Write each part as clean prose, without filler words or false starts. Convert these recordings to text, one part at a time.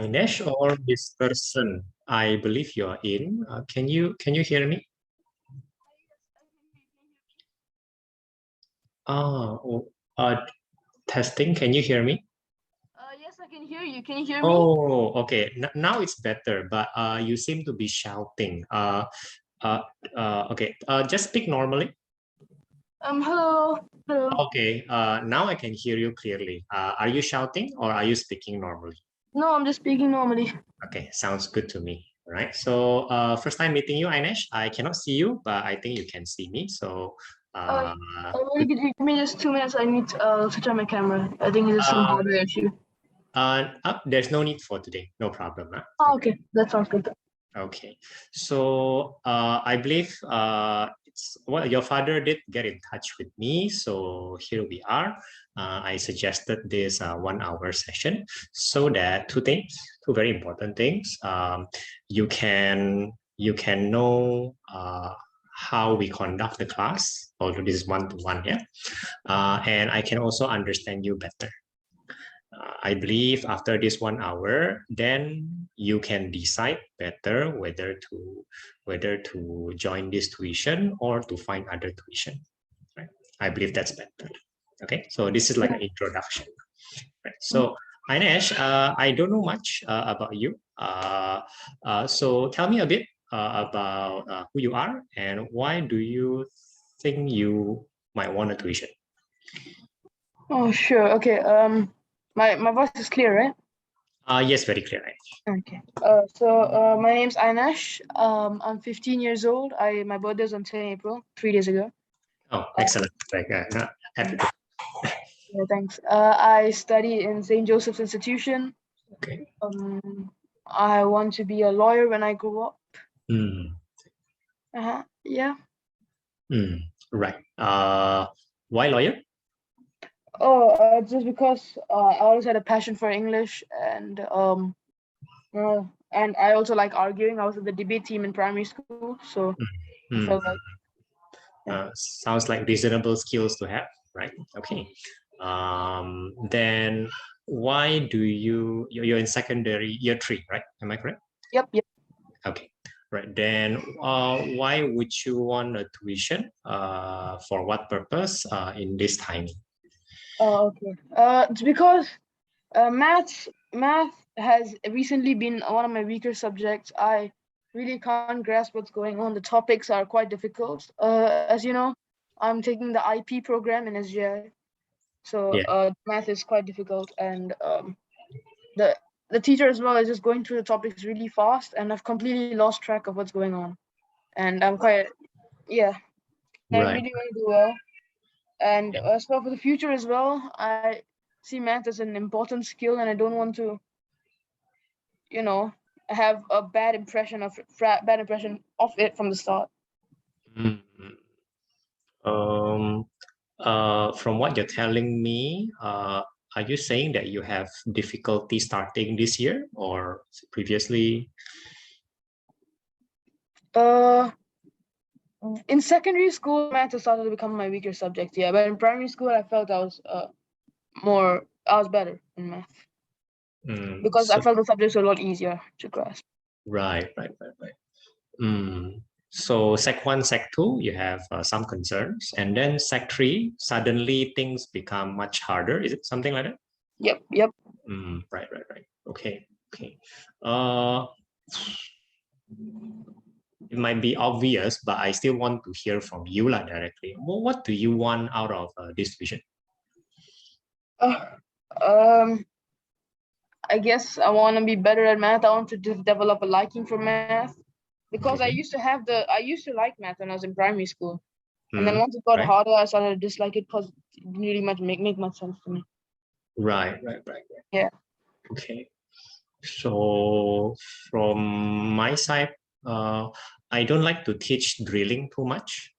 Ainesh or MrSen? I believe you're in. Can you hear me? Oh, testing. Can you hear me? Yes, I can hear you. Can you hear me? Oh, okay. Now it's better, but you seem to be shouting. Uh, okay. Just speak normally. Hello. Hello. Okay. Now I can hear you clearly. Are you shouting or are you speaking normally? No, I'm just speaking normally. Okay, sounds good to me. All right. So, first time meeting you, Ainesh. I cannot see you, but I think you can see me. So, Uh, uh, Could you give me just 2 minutes? I need to switch on my camera. I think it's some uh, hardware issue. there's no need for today. No problem. Huh? Oh, Okay. okay. That sounds good. Okay. So, I believe it's well, your father did get in touch with me. So here we are. I suggested this 1 hour session so that two very important things. You can know how we conduct the class, although this is one-to-one, yeah. And I can also understand you better. I believe after this 1 hour, then you can decide better whether to join this tuition or to find other tuition. Right? I believe that's better. Okay, so this is like an introduction. Right? So Ainesh, I don't know much about you. So tell me a bit about who you are and why do you think you might want a tuition? Oh, sure. Okay. My voice is clear, right? Yes, very clear. Ainesh. Okay. My name's Ainesh. I'm 15 years old. My birthday was on 10 April, 3 days ago. Oh, Uh, excellent. Like, happy to. yeah, thanks. I study in St. Joseph's Institution. Okay. I want to be a lawyer when I grow up. Mm, Yeah. right. Why lawyer? Oh, just because I always had a passion for English, and I also like arguing. I was in the debate team in primary school, so I Mm, felt like yeah. sounds like reasonable skills to have, right? Okay. Then why do you're in secondary year 3, right? Am I correct? Yep, yep. Okay. Right. Then why would you want a tuition? For what purpose in this timing? Okay. It's because math has recently been one of my weaker subjects. I really can't grasp what's going on. The topics are quite difficult. As you know, I'm taking the IP program in SGI, so Yeah. math is quite difficult, and the the teacher as well is just going through the topics really fast, and I've completely lost track of what's going on. And I'm quite yeah, I Right. really want to do well. And Yeah. as well for the future as well, I see math as an important skill, and I don't want to, you know, have a bad impression of it from the start. Mm. Um, from what you're telling me, are you saying that you have difficulty starting this year or previously? Uh, in secondary school, math has started to become my weaker subject. Yeah, but in primary school, I felt I was better in math because I So felt the subjects were a lot easier to grasp. right. So sec 1, sec 2, you have some concerns, and then sec 3, suddenly things become much harder. Is it something like that? Yep, yep. Right. Okay. Uh, it might be obvious, but I still want to hear from you like directly. What do you want out of this vision? Uh, um, I guess I want to be better at math. I want to develop a liking for math because Okay. I used to like math when I was in primary school, and then Mm, once it got right. harder, I started to dislike it because it didn't really make much sense to me. Right. Yeah. Okay. So from my side, uh, I don't like to teach drilling too much.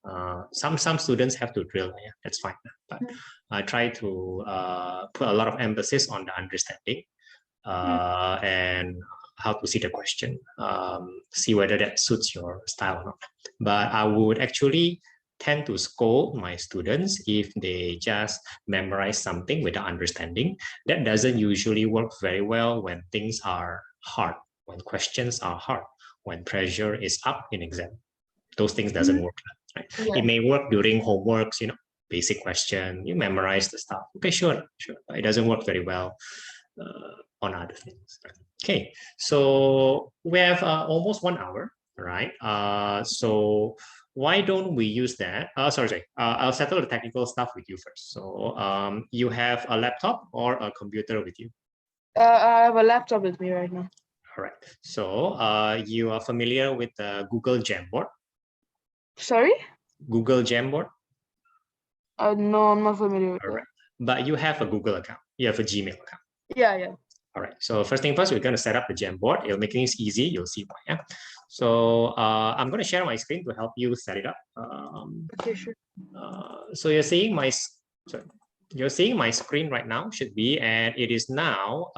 Some students have to drill, yeah, that's fine. But I try to put a lot of emphasis on the understanding and how to see the question, see whether that suits your style or not. But I would actually tend to scold my students if they just memorize something without understanding. That doesn't usually work very well when things are hard, when questions are hard, when pressure is up in exam. Those things doesn't Mhm. work. Right? Yeah. It may work during homeworks, basic question, you memorize the stuff. Okay, sure. But it doesn't work very well on other things. Okay, so we have almost 1 hour, right? So why don't we use that? Sorry. I'll settle the technical stuff with you first. So you have a laptop or a computer with you? I have a laptop with me right now. All right. So you are familiar with the Google Jamboard? Sorry? Google Jamboard? No, I'm not familiar with All that. right. But you have a Google account. You have a Gmail account. Yeah. All right. So first thing first, we're going to set up the Jamboard. It'll make things easy. You'll see why. Yeah. So I'm going to share my screen to help you set it up. Okay, sure. So you're seeing my screen right now should be, and it is now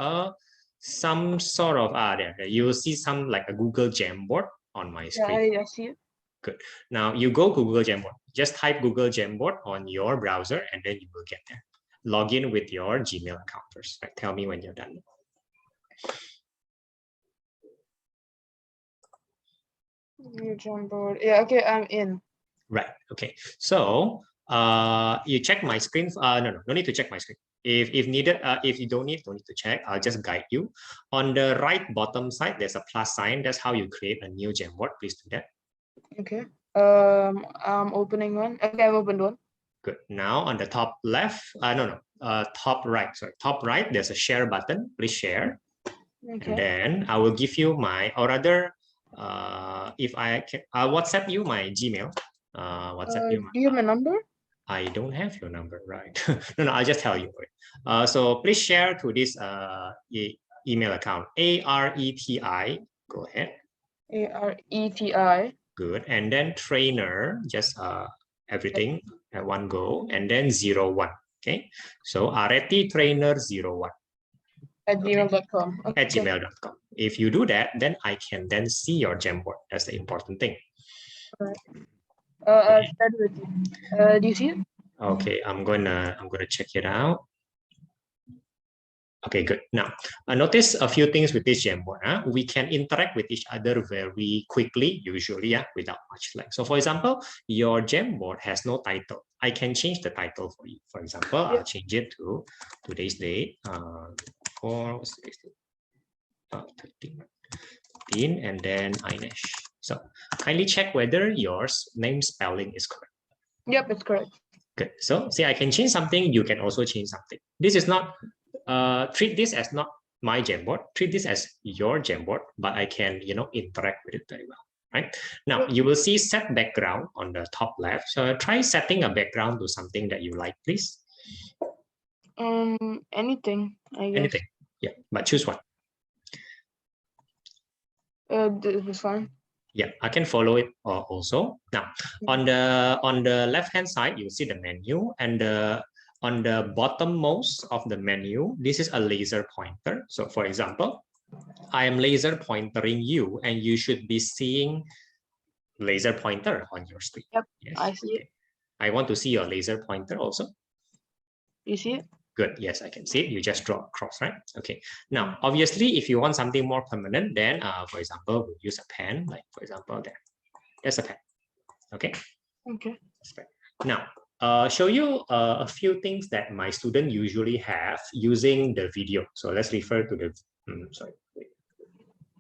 some sort of there. You will see some like a Google Jamboard on my Yeah, screen. I see it. Good. Now you go Google Jamboard. Just type Google Jamboard on your browser, and then you will get there. Log in with your Gmail account first. Right? Tell me when you're done. New Jamboard. Yeah, okay, I'm in. Right. Okay. So you check my screen. No need to check my screen. If needed, if you don't need to check. I'll just guide you. On the right bottom side, there's a plus sign. That's how you create a new Jamboard. Please do that. Okay. I'm opening one. Okay, I've opened one. Good. Now on the top left, top right. Sorry, top right. There's a share button. Please share. Okay. And then I will give you or rather, if I can, I'll WhatsApp you my Gmail. WhatsApp you. Do you have my number? I don't have your number, right? No, I'll just tell you. So please share to this email account, ARETI. Go ahead. ARETI. Good. And then trainer, just everything at one go, and then 01. Okay. So Areti trainer 01. At gmail.com. At gmail.com. If you do that, then I can then see your Jamboard. That's the important thing. All right. I'll share it with you. Do you see it? Okay, I'm gonna check it out. Okay, good. Now, notice a few things with this Jamboard. We can interact with each other very quickly, usually, without much lag. So, for example, your Jamboard has no title. I can change the title for you. For example, I'll change it to today's date, 13, and then Ainesh. So, kindly check whether your name spelling is correct. Yep, it's correct. Good. So, see, I can change something. You can also change something. This is not. Treat this as not my Jamboard, treat this as your Jamboard, but I can, interact with it very well, right? Now, you will see set background on the top left. So try setting a background to something that you like, please. Anything, I guess. Anything, yeah, but choose one. This is fine. Yeah, I can follow it also. Now, on the left-hand side, you see the menu, and on the bottommost of the menu, this is a laser pointer. So for example, I am laser pointering you, and you should be seeing laser pointer on your screen. Yep, yes. I see it. I want to see your laser pointer also. You see it? Good. Yes, I can see it. You just draw across, right? Okay. Now, obviously, if you want something more permanent, then, for example, we'll use a pen. Like, for example, there. There's a pen. Okay. Okay. Now, show you a few things that my student usually have using the video. So let's refer to the. Sorry.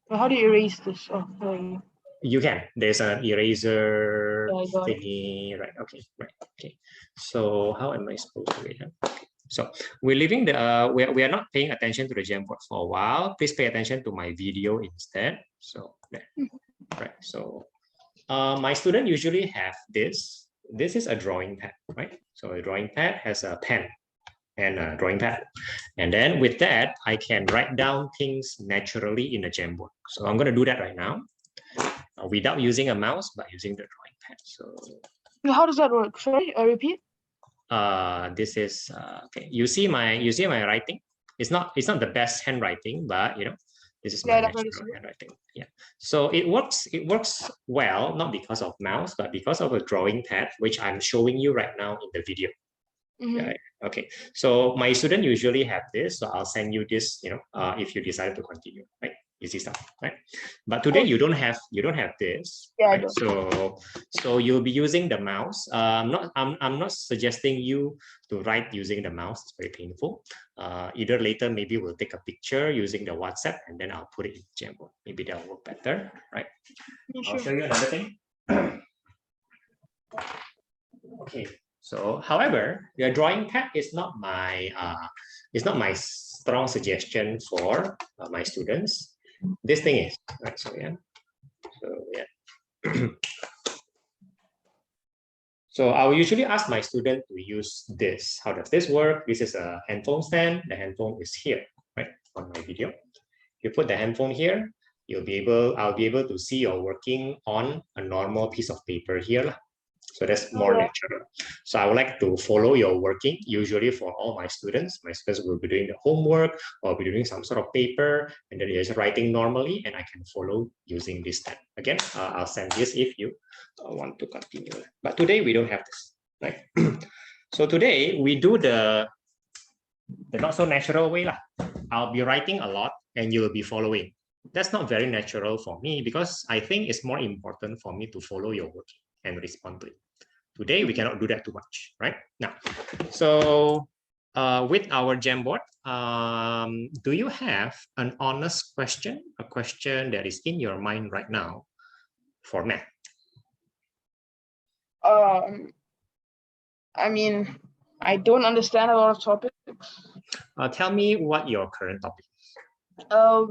Well, how do you erase this? Oh, sorry. You can. There's an eraser thingy, right? Okay, right. Okay. So how am I supposed to read it? Okay. So we're leaving the. We are not paying attention to the Jamboard for a while. Please pay attention to my video instead. So there. Right. So my student usually have this. This is a drawing pad, right? So a drawing pad has a pen and a drawing pad. And then with that, I can write down things naturally in a Jamboard. So I'm going to do that right now without using a mouse, but using the drawing pad. So how does that work? Sorry, repeat. This is okay. You see my writing. It's not the best handwriting, but this is my natural handwriting. Yeah. So it works well, not because of mouse, but because of a drawing pad, which I'm showing you right now in the video. Right? Okay. So my student usually have this, so I'll send you this, if you decide to continue, right? easy stuff, right? But today you don't have this, Yeah, I right? don't. So you'll be using the mouse. I'm not suggesting you to write using the mouse. It's very painful. Either later maybe we'll take a picture using the WhatsApp and then I'll put it in Jamboard. Maybe that'll work better, right? Yeah, I'll sure. show you another thing. Okay. So, however, the drawing pad is not my strong suggestion for my students. This thing is right. So yeah. So yeah. So I will usually ask my student to use this. How does this work? This is a handphone stand. The handphone is here, right, on my video. You put the handphone here, I'll be able to see you're working on a normal piece of paper here. So that's more natural. So I would like to follow your working. Usually for all my students will be doing the homework or be doing some sort of paper, and then they're just writing normally, and I can follow using this tab. Again, I'll send this if you want to continue. But today we don't have this, right? So today we do the not so natural way lah. I'll be writing a lot, and you'll be following. That's not very natural for me because I think it's more important for me to follow your working and respond to it. Today, we cannot do that too much, right? Now, so with our Jamboard, do you have an honest question, a question that is in your mind right now for math? I mean, I don't understand a lot of topics. Tell me what your current topic is.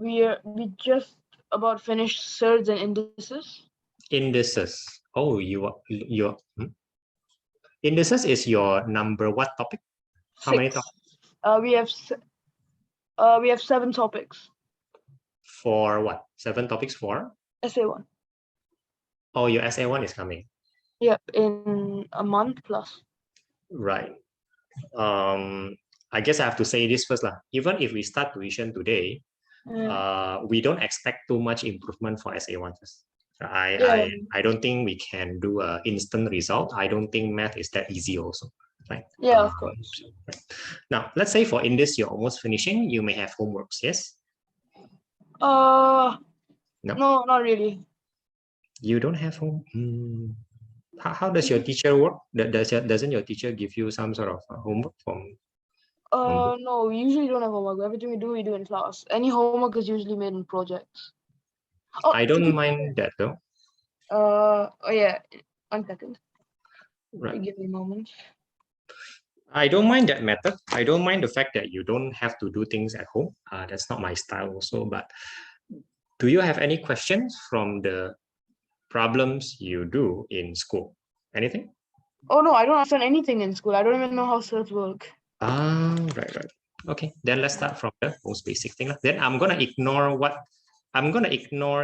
We just about finished surds and indices. Indices. Oh, indices is your number what topic? How many topics? We have 7 topics. For what? 7 topics for? SA1. Oh, your SA1 is coming. Yep, in a month plus. Right. I guess I have to say this first lah. Even if we start tuition today, we don't expect too much improvement for SA1 first. I don't think we can do an instant result. I don't think math is that easy also, right? Yeah, of course. Right. Now, let's say for in this, you're almost finishing. You may have homeworks, yes? No, not really. You don't have home. How does your teacher work? Doesn't your teacher give you some sort of homework from? No, we usually don't have homework. Everything we do in class. Any homework is usually made in projects. Oh, I don't mind that though. Oh yeah, 1 second. Right. Give me a moment. I don't mind that method. I don't mind the fact that you don't have to do things at home. That's not my style also. But do you have any questions from the problems you do in school? Anything? Oh no, I don't understand anything in school. I don't even know how cells work. Right. Okay, then let's start from the most basic thing. Then I'm gonna ignore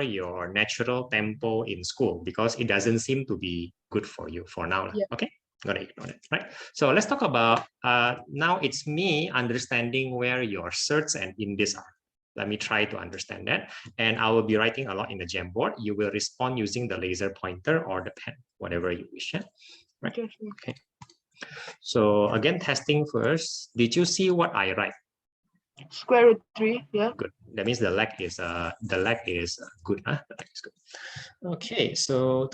your natural tempo in school because it doesn't seem to be good for you for now. Yeah. Okay, I'm gonna ignore it, right? So let's talk about now it's me understanding where your certs and indices are. Let me try to understand that. And I will be writing a lot in the Jamboard. You will respond using the laser pointer or the pen, whatever you wish. Yeah? Right. Okay. So again, testing first. Did you see what I write? Square root 3, yeah. Good. That means the leg is good. Huh? The leg is good. Okay, so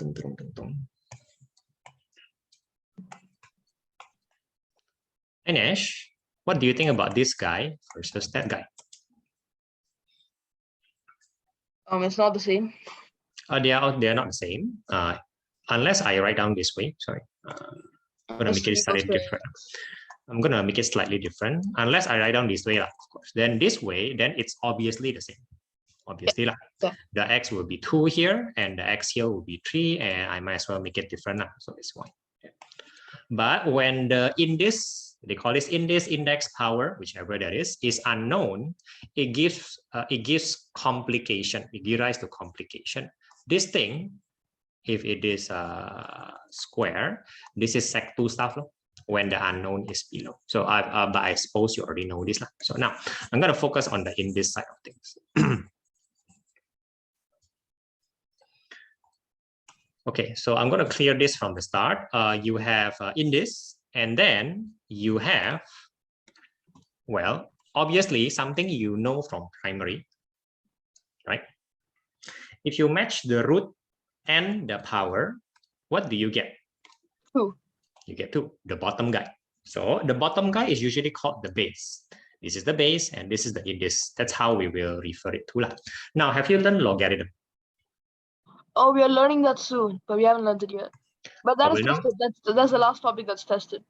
Ainesh, what do you think about this guy versus that guy? It's not the same. They are not the same. Unless I write down this way. Sorry. I'm gonna make it slightly different. I'm gonna make it slightly different. Unless I write down this way, of course. Then this way, then it's obviously the same. Obviously, the x will be 2 here, and the x here will be 3, and I might as well make it different. So it's 1. Yeah. But when the index, they call this index power, whichever that is unknown, it gives complication. It gives rise to complication. This thing, if it is square, this is sec2 stuff when the unknown is below. So but I suppose you already know this. So now I'm going to focus on the in this side of things. Okay, so I'm going to clear this from the start. You have in this, and then you have, well, obviously something you know from primary. right? If you match the root and the power, what do you get? 2. You get 2, the bottom guy. So the bottom guy is usually called the base. This is the base and this is the index. That's how we will refer it to. Now, have you learned logarithm? Oh, we are learning that soon, but we haven't learned it yet. But that is tested. That's the last topic that's tested.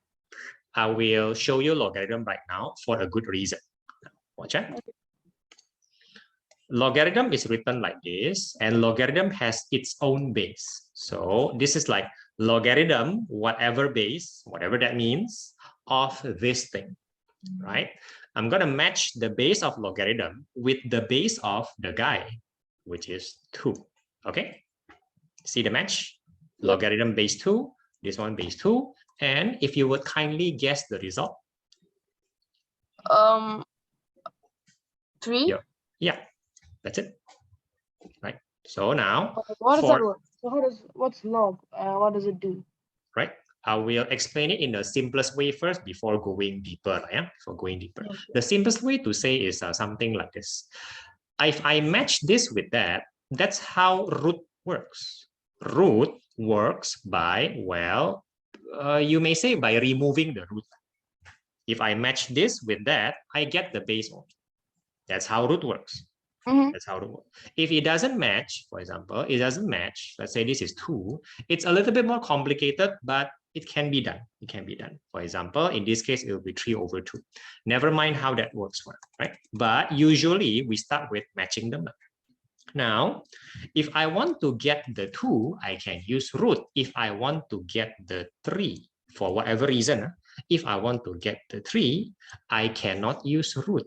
I will show you logarithm right now for a good reason. Watch it. Okay. Logarithm is written like this, and logarithm has its own base. So this is like logarithm, whatever base, whatever that means, of this thing, right? I'm going to match the base of logarithm with the base of the guy, which is 2. Okay? See the match? Logarithm base 2, this one base 2. And if you would kindly guess the result. 3? Yeah, that's it. Right? So now, what does that work? So what's log? What does it do? Right? I will explain it in the simplest way first before going deeper. Yeah, before going deeper. Okay. The simplest way to say is something like this. If I match this with that, that's how root works. Root works by, well, you may say by removing the root. If I match this with that, I get the base only. That's how root works. That's how it works. If it doesn't match, for example, it doesn't match, let's say this is 2, it's a little bit more complicated, but it can be done. It can be done. For example, in this case, it will be 3/2. Never mind how that works, right? But usually we start with matching them. Now, if I want to get the 2, I can use root. If I want to get the 3, for whatever reason, if I want to get the 3, I cannot use root,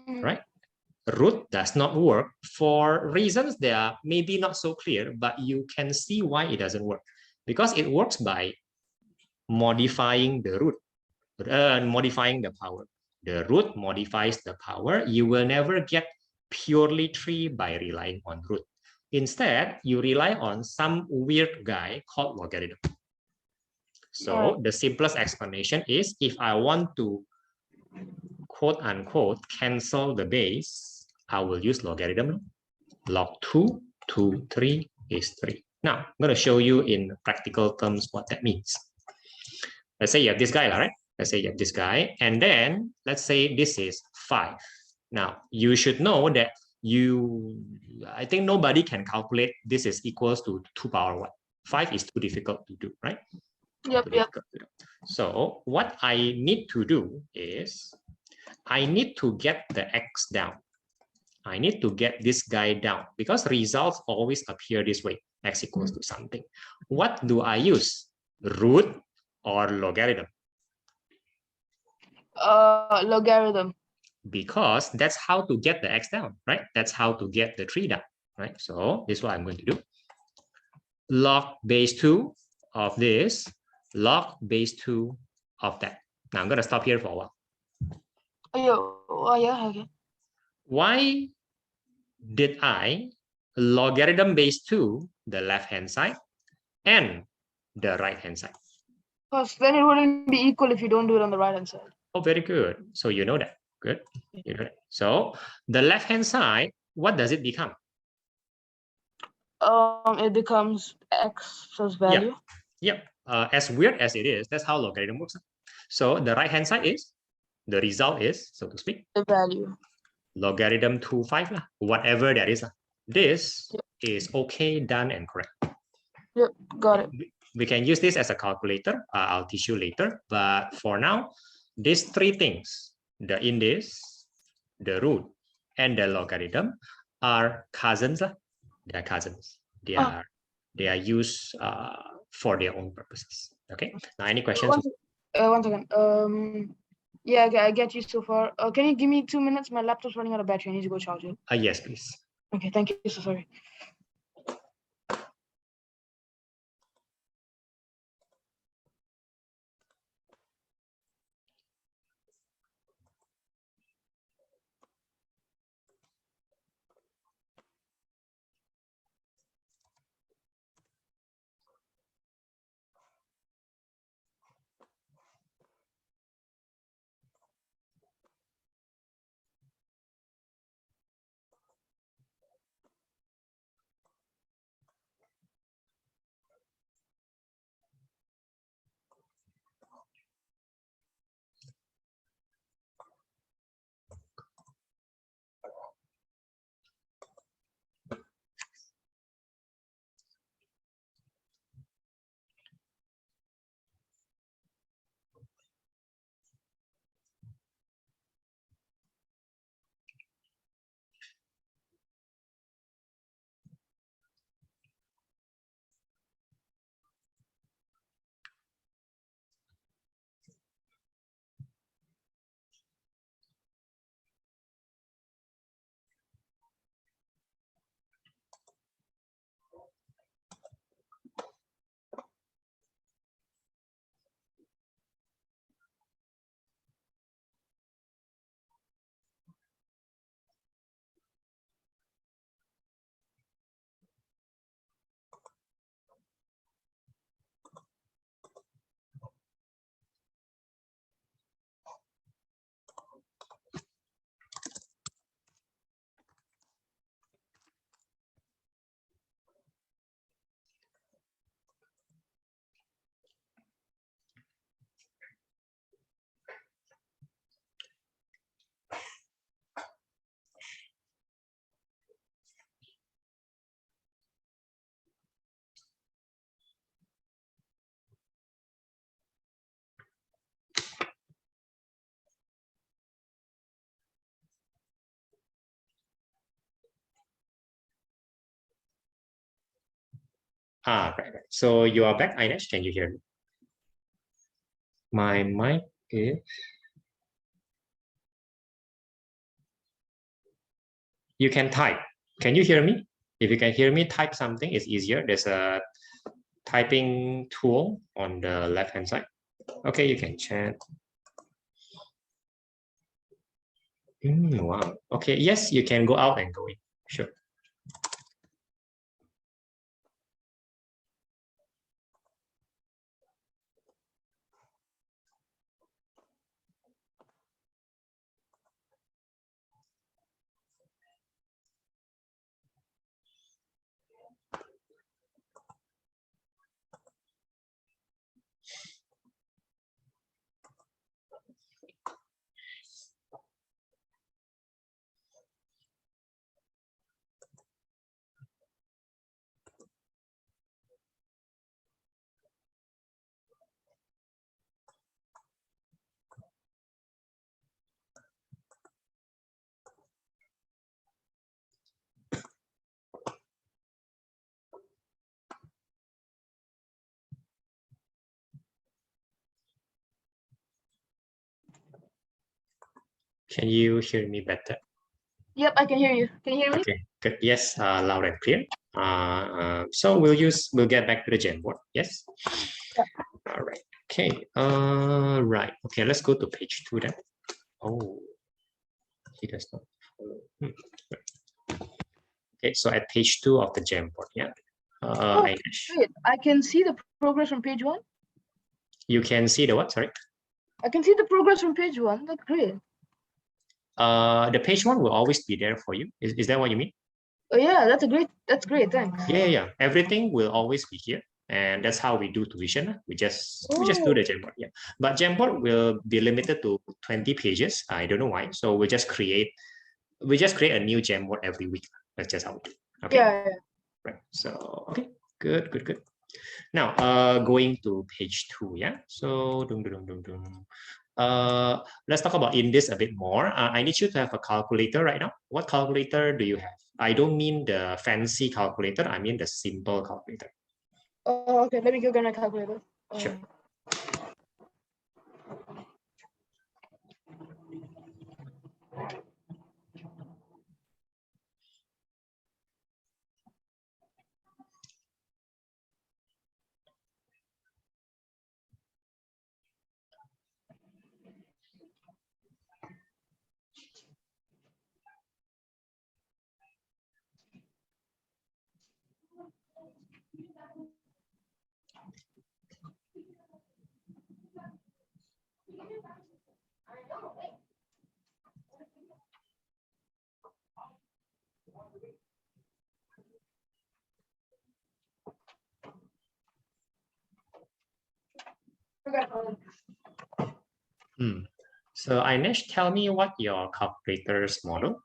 right? Root does not work for reasons that are maybe not so clear, but you can see why it doesn't work. Because it works by modifying the root, modifying the power. The root modifies the power. You will never get purely 3 by relying on root. Instead, you rely on some weird guy called logarithm. So the simplest explanation is if I want to quote unquote cancel the base, I will use logarithm. Log 2 to 3 is 3. Now, I'm going to show you in practical terms what that means. Let's say you have this guy, right? Let's say you have this guy, and then let's say this is 5. Now, you should know that I think nobody can calculate this is equals to 2 power 1. 5 is too difficult to do, right? Yep. So what I need to do is I need to get the x down. I need to get this guy down because results always appear this way, x equals to something. What do I use? Root or logarithm? Logarithm. Because that's how to get the x down, right? That's how to get the 3 down, right? So this is what I'm going to do. Log base 2 of this, log base 2 of that. Now I'm going to stop here for a while. Yeah, okay. Why did I logarithm base 2 the left-hand side and the right-hand side? Because then it wouldn't be equal if you don't do it on the right-hand side. Oh, very good. So you know that. Good. You know that. So the left-hand side, what does it become? It becomes x's value. Yep. As weird as it is, that's how logarithm works. So the right-hand side is, the result is, so to speak, the value. Logarithm 2/5, whatever that is. This is okay, done, and correct. Yep, got it. We can use this as a calculator. I'll teach you later. But for now, these 3 things, the index, the root, and the logarithm are cousins. They are cousins. They are used for their own purposes. Okay. Now, any questions? One second. Yeah, okay, I get you so far. Can you give me 2 minutes? My laptop's running out of battery. I need to go charge it. Yes, please. Okay, thank you. So sorry. Right. So you are back, Ainesh. Can you hear me? My mic is. You can type. Can you hear me? If you can hear me, type something. It's easier. There's a typing tool on the left-hand side. Okay, you can chat. Wow. Okay, yes, you can go out and go in. Sure. Can you hear me better? Yep, I can hear you. Can you hear me? Okay, good. Yes, loud and clear. So we'll get back to the Jamboard. Yes. Yeah. All right. Okay. Right. Okay. Let's go to page 2 then. Oh, he does not follow. Okay. So at page 2 of the Jamboard, yeah. Oh, Ainesh, great. I can see the progress from page 1. you can see the what? Sorry. I can see the progress from page 1. That's great. The page 1 will always be there for you. Is that what you mean? Oh yeah, that's great. Thanks. Yeah. Everything will always be here. And that's how we do tuition. We just do the Jamboard. Yeah. But Jamboard will be limited to 20 pages. I don't know why. So we just create a new Jamboard every week. That's just how we do. Okay. Yeah. Right. So okay. Good. Now going to page 2. Yeah. So let's talk about in this a bit more. I need you to have a calculator right now. What calculator do you have? I don't mean the fancy calculator. I mean the simple calculator. Okay. Let me go get my calculator. Sure. So Ainesh, tell me what your calculator's model.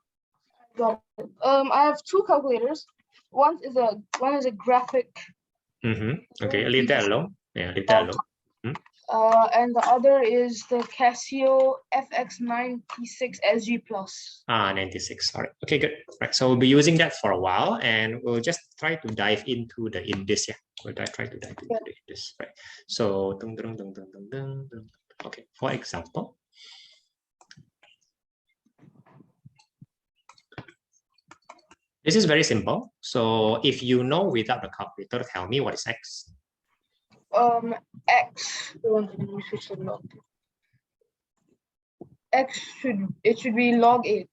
I have two calculators. One is a graphic. Okay, leave that alone. Yeah, leave that alone. And the other is the Casio FX96 SG Plus. 96. Sorry. Okay, good. Right. So we'll be using that for a while, and we'll just try to dive into the index. Yeah, we'll try to dive into the index. Right. So, okay. For example, this is very simple. So if you know without the calculator, tell me what is x. X. Let me switch to log. X should be log 8.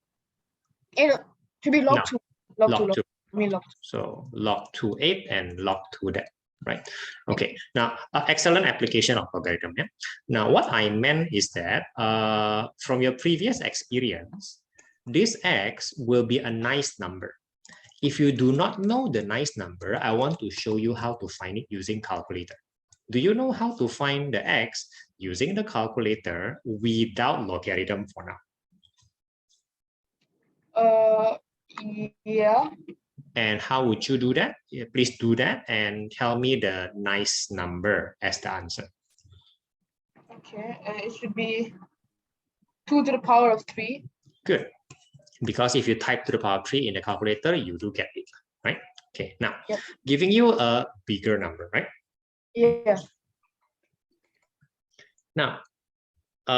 It should be log 2. Log 2. I mean log 2. So log 2 8 and log 2 that. Right. Okay. Now, excellent application of logarithm. Yeah. Now, what I meant is that from your previous experience, this x will be a nice number. If you do not know the nice number, I want to show you how to find it using calculator. Do you know how to find the x using the calculator without logarithm for now? Yeah. And how would you do that? Please do that and tell me the nice number as the answer. Okay, it should be 2 to the power of 3. Good. Because if you type to the power of 3 in the calculator, you do get it, right? Okay, now Yep. giving you a bigger number, right? Yeah. Now,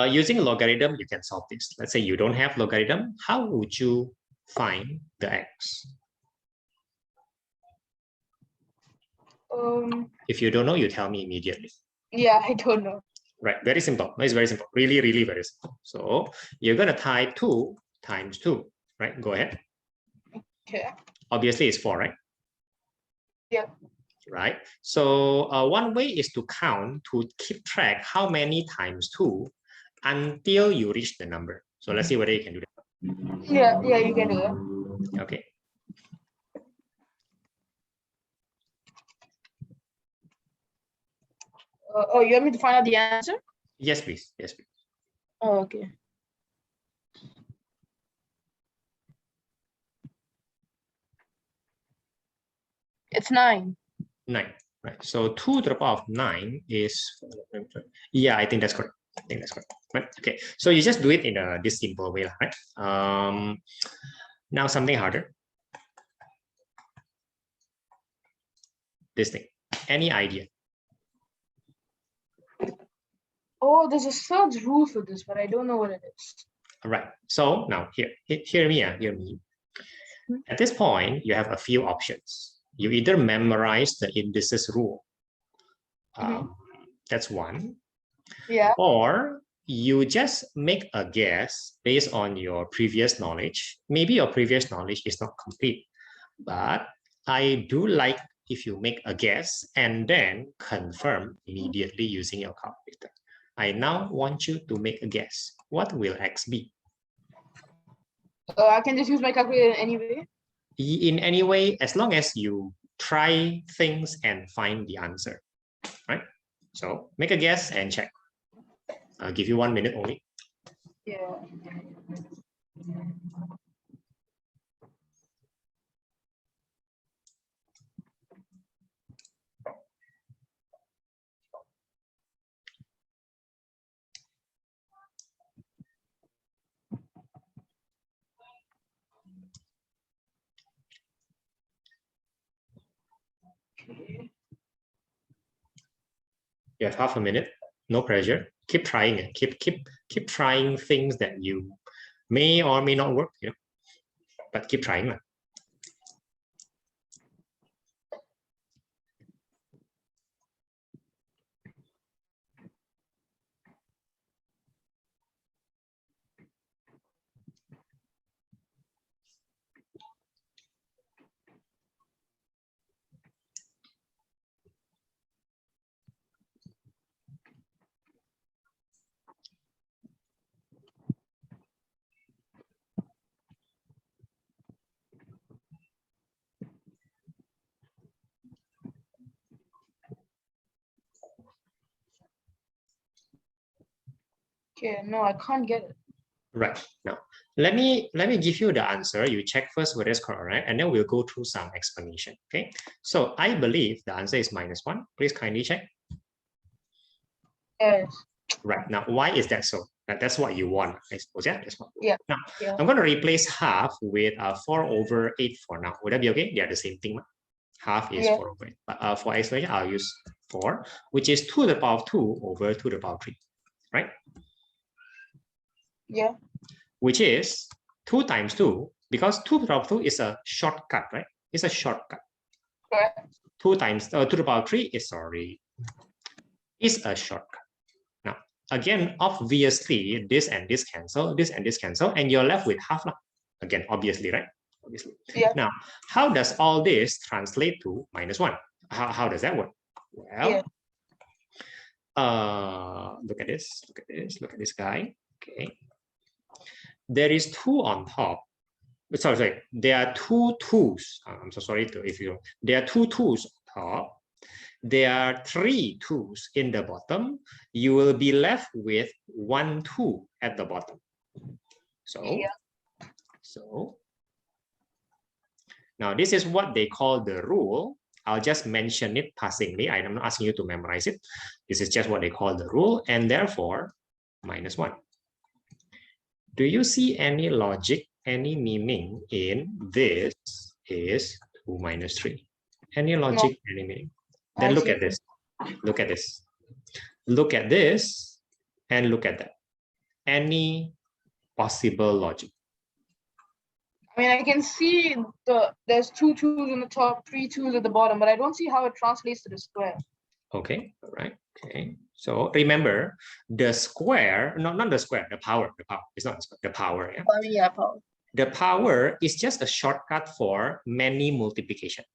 using logarithm, you can solve this. Let's say you don't have logarithm. How would you find the x? If you don't know, you tell me immediately. Yeah, I don't know. Right, very simple. It's very simple. Really, really very simple. So you're gonna type 2 times 2, right? Go ahead. Okay. Obviously, it's 4, right? Yeah. Right. So one way is to count to keep track how many times 2 until you reach the number. So let's see whether you can do that. Yeah, you can do that. Okay. Oh, you want me to find out the answer? Yes, please. Yes, please. Oh, okay. It's 9. 9. Right. So 2 to the power of 9 is, yeah, I think that's correct. I think that's correct. Right. Okay. So you just do it in this simple way, right? Now something harder. This thing. Any idea? Oh, there's a third rule for this, but I don't know what it is. All right. So now hear me. Hear me. At this point, you have a few options. You either memorize the indices rule. That's one. Yeah. Or you just make a guess based on your previous knowledge. Maybe your previous knowledge is not complete, but I do like if you make a guess and then confirm immediately using your calculator. I now want you to make a guess. What will X be? I can just use my calculator in any way. In any way, as long as you try things and find the answer, right? So make a guess and check. I'll give you 1 minute only. Yeah. You have half a minute. No pressure. Keep trying it. Keep trying things that you may or may not work. But keep trying. Okay, no, I can't get it. Right. Now, let me give you the answer. You check first whether it's correct, and then we'll go through some explanation. Okay. So I believe the answer is -1. Please kindly check. Yes. Right. Now, why is that so? That's what you want, I suppose. Yeah. That's what. Yeah. Now, Yeah. I'm going to replace half with 4/8 for now. Would that be okay? They are the same thing. Half is 4/8. But for explanation, I'll use 4, which is 2 to the power of 2 over 2 to the power of 3. Right? Yeah. Which is 2 times 2, because 2 to the power of 2 is a shortcut, right? It's a shortcut. Correct. 2 times 2 to the power of 3 is a shortcut. Now, again, obviously, this and this cancel, this and this cancel, and you're left with half. Again, obviously, right? Obviously. Yeah. Now, how does all this translate to -1? How does that work? Well, look at this, look at this, look at this guy. Okay. There is 2 on top. Sorry. There are 2 2's. I'm so sorry if you. There are 2 2's on top. There are 3 2's in the bottom. You will be left with 1 2 at the bottom. So now this is what they call the rule. I'll just mention it passingly. I'm not asking you to memorize it. This is just what they call the rule, and therefore -1. Do you see any logic, any meaning in this is 2 minus 3. Any logic, any meaning? Then I look see. at this. Look at this. Look at this and look at that. Any possible logic? I mean, I can see there's 2 2's in the top, 3 2's at the bottom, but I don't see how it translates to the square. Okay, all right. Okay. So remember the square, not the square, the power. It's not the power. Yeah? I mean, yeah, power. The power is just a shortcut for many multiplication.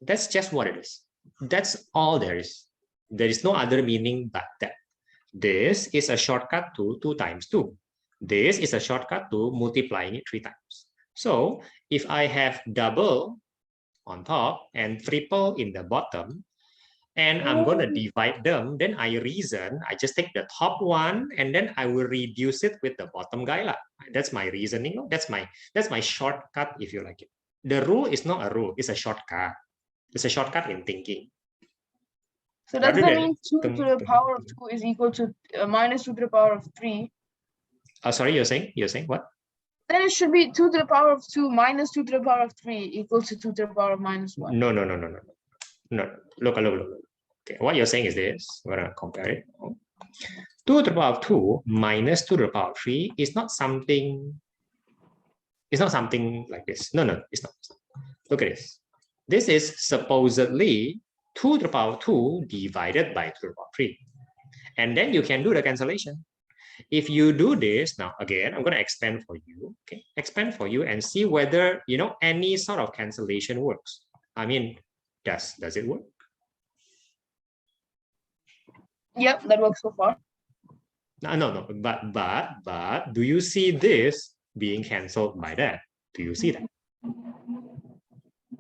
That's just what it is. That's all there is. There is no other meaning but that. This is a shortcut to 2 times 2. This is a shortcut to multiplying it 3 times. So if I have double on top and triple in the bottom, and I'm going to divide them, then I just take the top one and then I will reduce it with the bottom guy. That's my reasoning. That's my shortcut, if you like it. The rule is not a rule, it's a shortcut. It's a shortcut in thinking. So does that mean 2 to the power of 2 is equal to minus 2 to the power of 3? Sorry, you're saying what? Then it should be 2 to the power of 2 minus 2 to the power of 3 equals to 2 to the power of minus 1. No. Look. Okay, what you're saying is this. We're gonna compare it. 2 to the power of 2 minus 2 to the power of 3 is not something. It's not something like this. No, it's not. Look at this. This is supposedly 2 to the power of 2 divided by 2 to the power of 3. And then you can do the cancellation. If you do this, now again, I'm going to expand for you. Okay, expand for you and see whether any sort of cancellation works. I mean, does it work? Yep, that works so far. No. But do you see this being cancelled by that? Do you see that?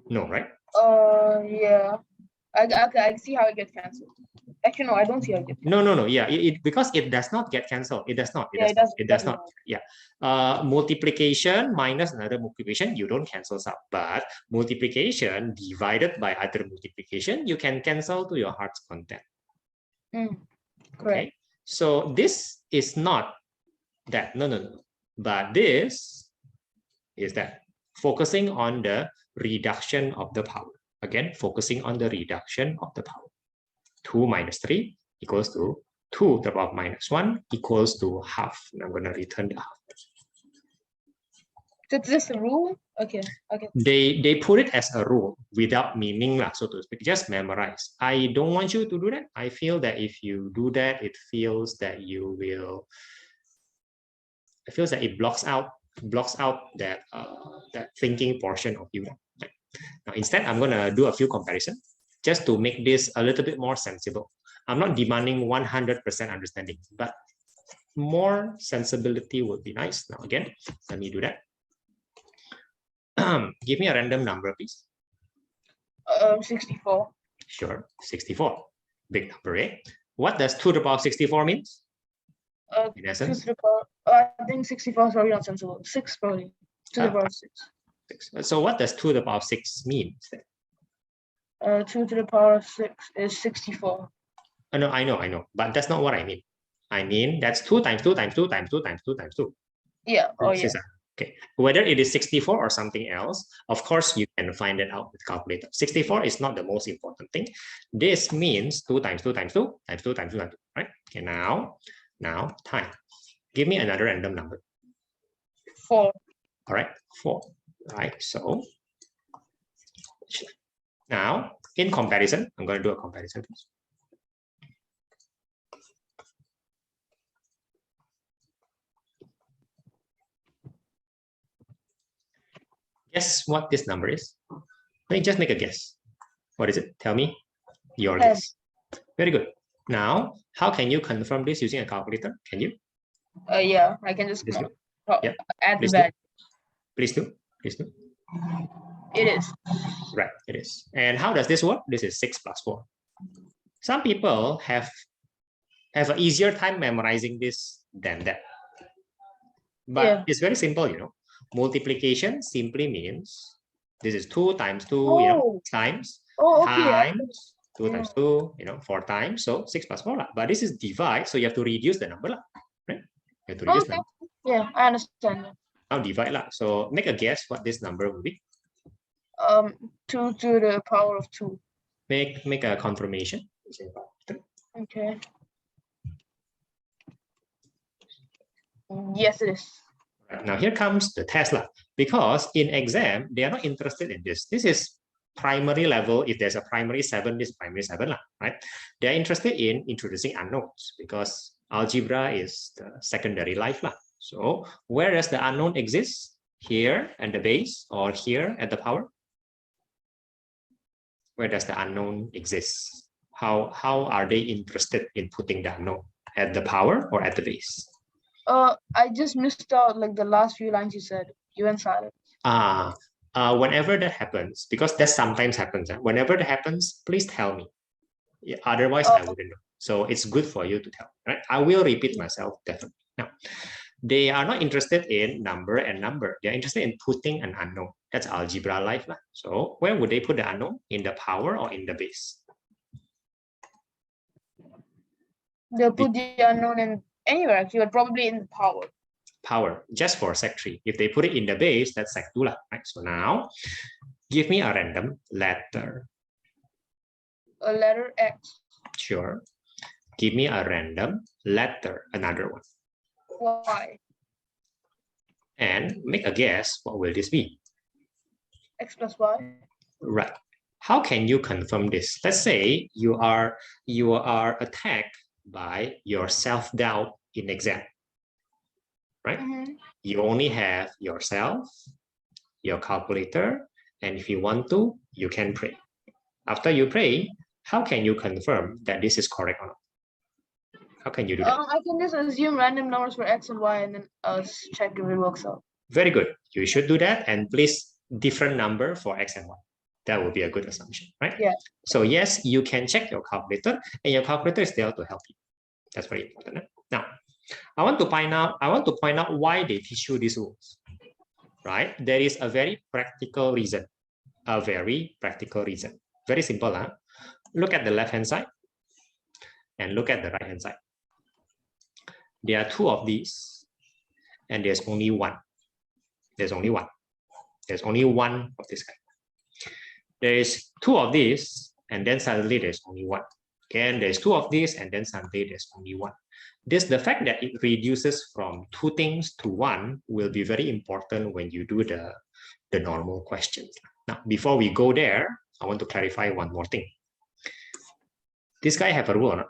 No, right? Yeah. I see how it gets cancelled. Actually, no, I don't see how it gets cancelled. No. Yeah, because it does not get cancelled. It does not. It does not. Yeah. Multiplication minus another multiplication, you don't cancel out. But multiplication divided by other multiplication, you can cancel to your heart's content. Okay. So this is not that. No. But this is that. Focusing on the reduction of the power. Again, focusing on the reduction of the power. 2 minus 3 equals to 2 to the power of minus 1 equals to half. And I'm going to return the half. Is this a rule? Okay. They put it as a rule without meaning, so to speak. Just memorize. I don't want you to do that. I feel that if you do that, it feels that you will. It feels that it blocks out that thinking portion of you. Now, instead, I'm going to do a few comparisons just to make this a little bit more sensible. I'm not demanding 100% understanding, but more sensibility would be nice. Now, again, let me do that. Give me a random number, please. 64. Sure, 64. Big number, eh? What does 2 to the power of 64 means? In essence? 2 to the power, I think 64 is probably not sensible. 6 probably. 2 to the power of 6. So what does 2 to the power of 6 mean? 2 to the power of 6 is 64. No, I know. But that's not what I mean. I mean, that's 2 times 2 times 2 times 2 times 2 times 2. Yeah. Oh, yeah. Okay. Whether it is 64 or something else, of course, you can find it out with calculator. 64 is not the most important thing. This means 2 times 2 times 2 times 2 times 2 times 2, right? Okay, now time. Give me another random number. 4. All right, 4. Right, so now in comparison, I'm going to do a comparison. Guess what this number is? Let me just make a guess. What is it? Tell me your guess. Very good. Now, how can you confirm this using a calculator? Can you? Yeah, I can just add the value. Please do. It is. Right, it is. And how does this work? This is 6 plus 4. Some people have an easier time memorizing this than that. But it's very simple, Multiplication simply means this is 2 times 2, times, times 2 times 2, 4 times. So 6 plus 4. But this is divide, so you have to reduce the number, right? You have to reduce the number. Yeah, I understand. Now divide. So make a guess what this number will be. 2 to the power of 2. Make a confirmation. Okay. Yes, it is. Right, now here comes the Tesla, because in exam they are not interested in this. This is primary level. If there's a primary 7, this is primary 7, right? They are interested in introducing unknowns because algebra is the secondary life. So where does the unknown exist? Here at the base or here at the power? Where does the unknown exist? How are they interested in putting the unknown? At the power or at the base? I just missed out like the last few lines you said. You went silent. Whenever that happens, because that sometimes happens, whenever that happens, please tell me. Otherwise, I wouldn't know. So it's good for you to tell, right? I will repeat myself definitely. Now, they are not interested in number and number. They're interested in putting an unknown. That's algebra life. So where would they put the unknown? In the power or in the base? They'll put the unknown in anywhere actually, but probably in the power. Power, just for sec 3. If they put it in the base, that's sec 2. Right? So now, give me a random letter. A letter X. Sure. Give me a random letter, another one. Y. And make a guess, what will this be? X plus Y. Right. How can you confirm this? Let's say you are attacked by your self-doubt in exam, right? You only have yourself, your calculator, and if you want to, you can pray. After you pray, how can you confirm that this is correct or not? How can you do that? I can just assume random numbers for X and Y and then check if it works out. Very good. You should do that, and please different number for X and Y. That would be a good assumption, right? Yeah. So yes, you can check your calculator, and your calculator is there to help you. That's very important. Now, I want to point out why they teach you these rules, right? There is a very practical reason. A very practical reason. Very simple, huh? Look at the left-hand side and look at the right-hand side. There are 2 of these, and there's only one. There's only one. There's only one of this guy. There is 2 of these, and then suddenly there's only one. Again, there's 2 of these, and then suddenly there's only one. The fact that it reduces from 2 things to 1 will be very important when you do the normal questions. Now, before we go there, I want to clarify one more thing. This guy have a rule or not?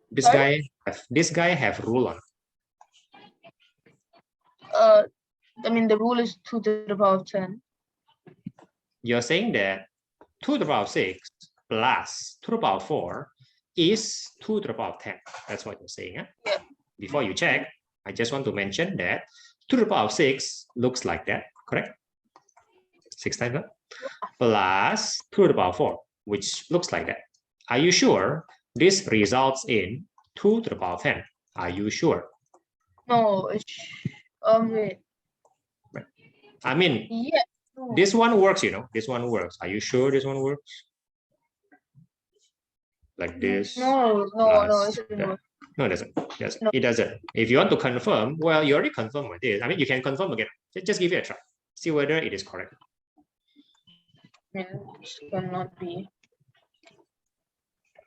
This guy have rule on. I mean, the rule is 2 to the power of 10. You're saying that 2 to the power of 6 plus 2 to the power of 4 is 2 to the power of 10. That's what you're saying. Huh? Yeah. Before you check, I just want to mention that 2 to the power of 6 looks like that, correct? 6 times that. Plus 2 to the power of 4, which looks like that. Are you sure this results in 2 to the power of 10? Are you sure? No, it's wait. Right. I mean, yeah. This one works, This one works. Are you sure this one works? Like this? No, it doesn't work. No, it doesn't. No. It doesn't. If you want to confirm, well, you already confirmed with this. I mean, you can confirm again. Just give it a try. See whether it is correct. It cannot be.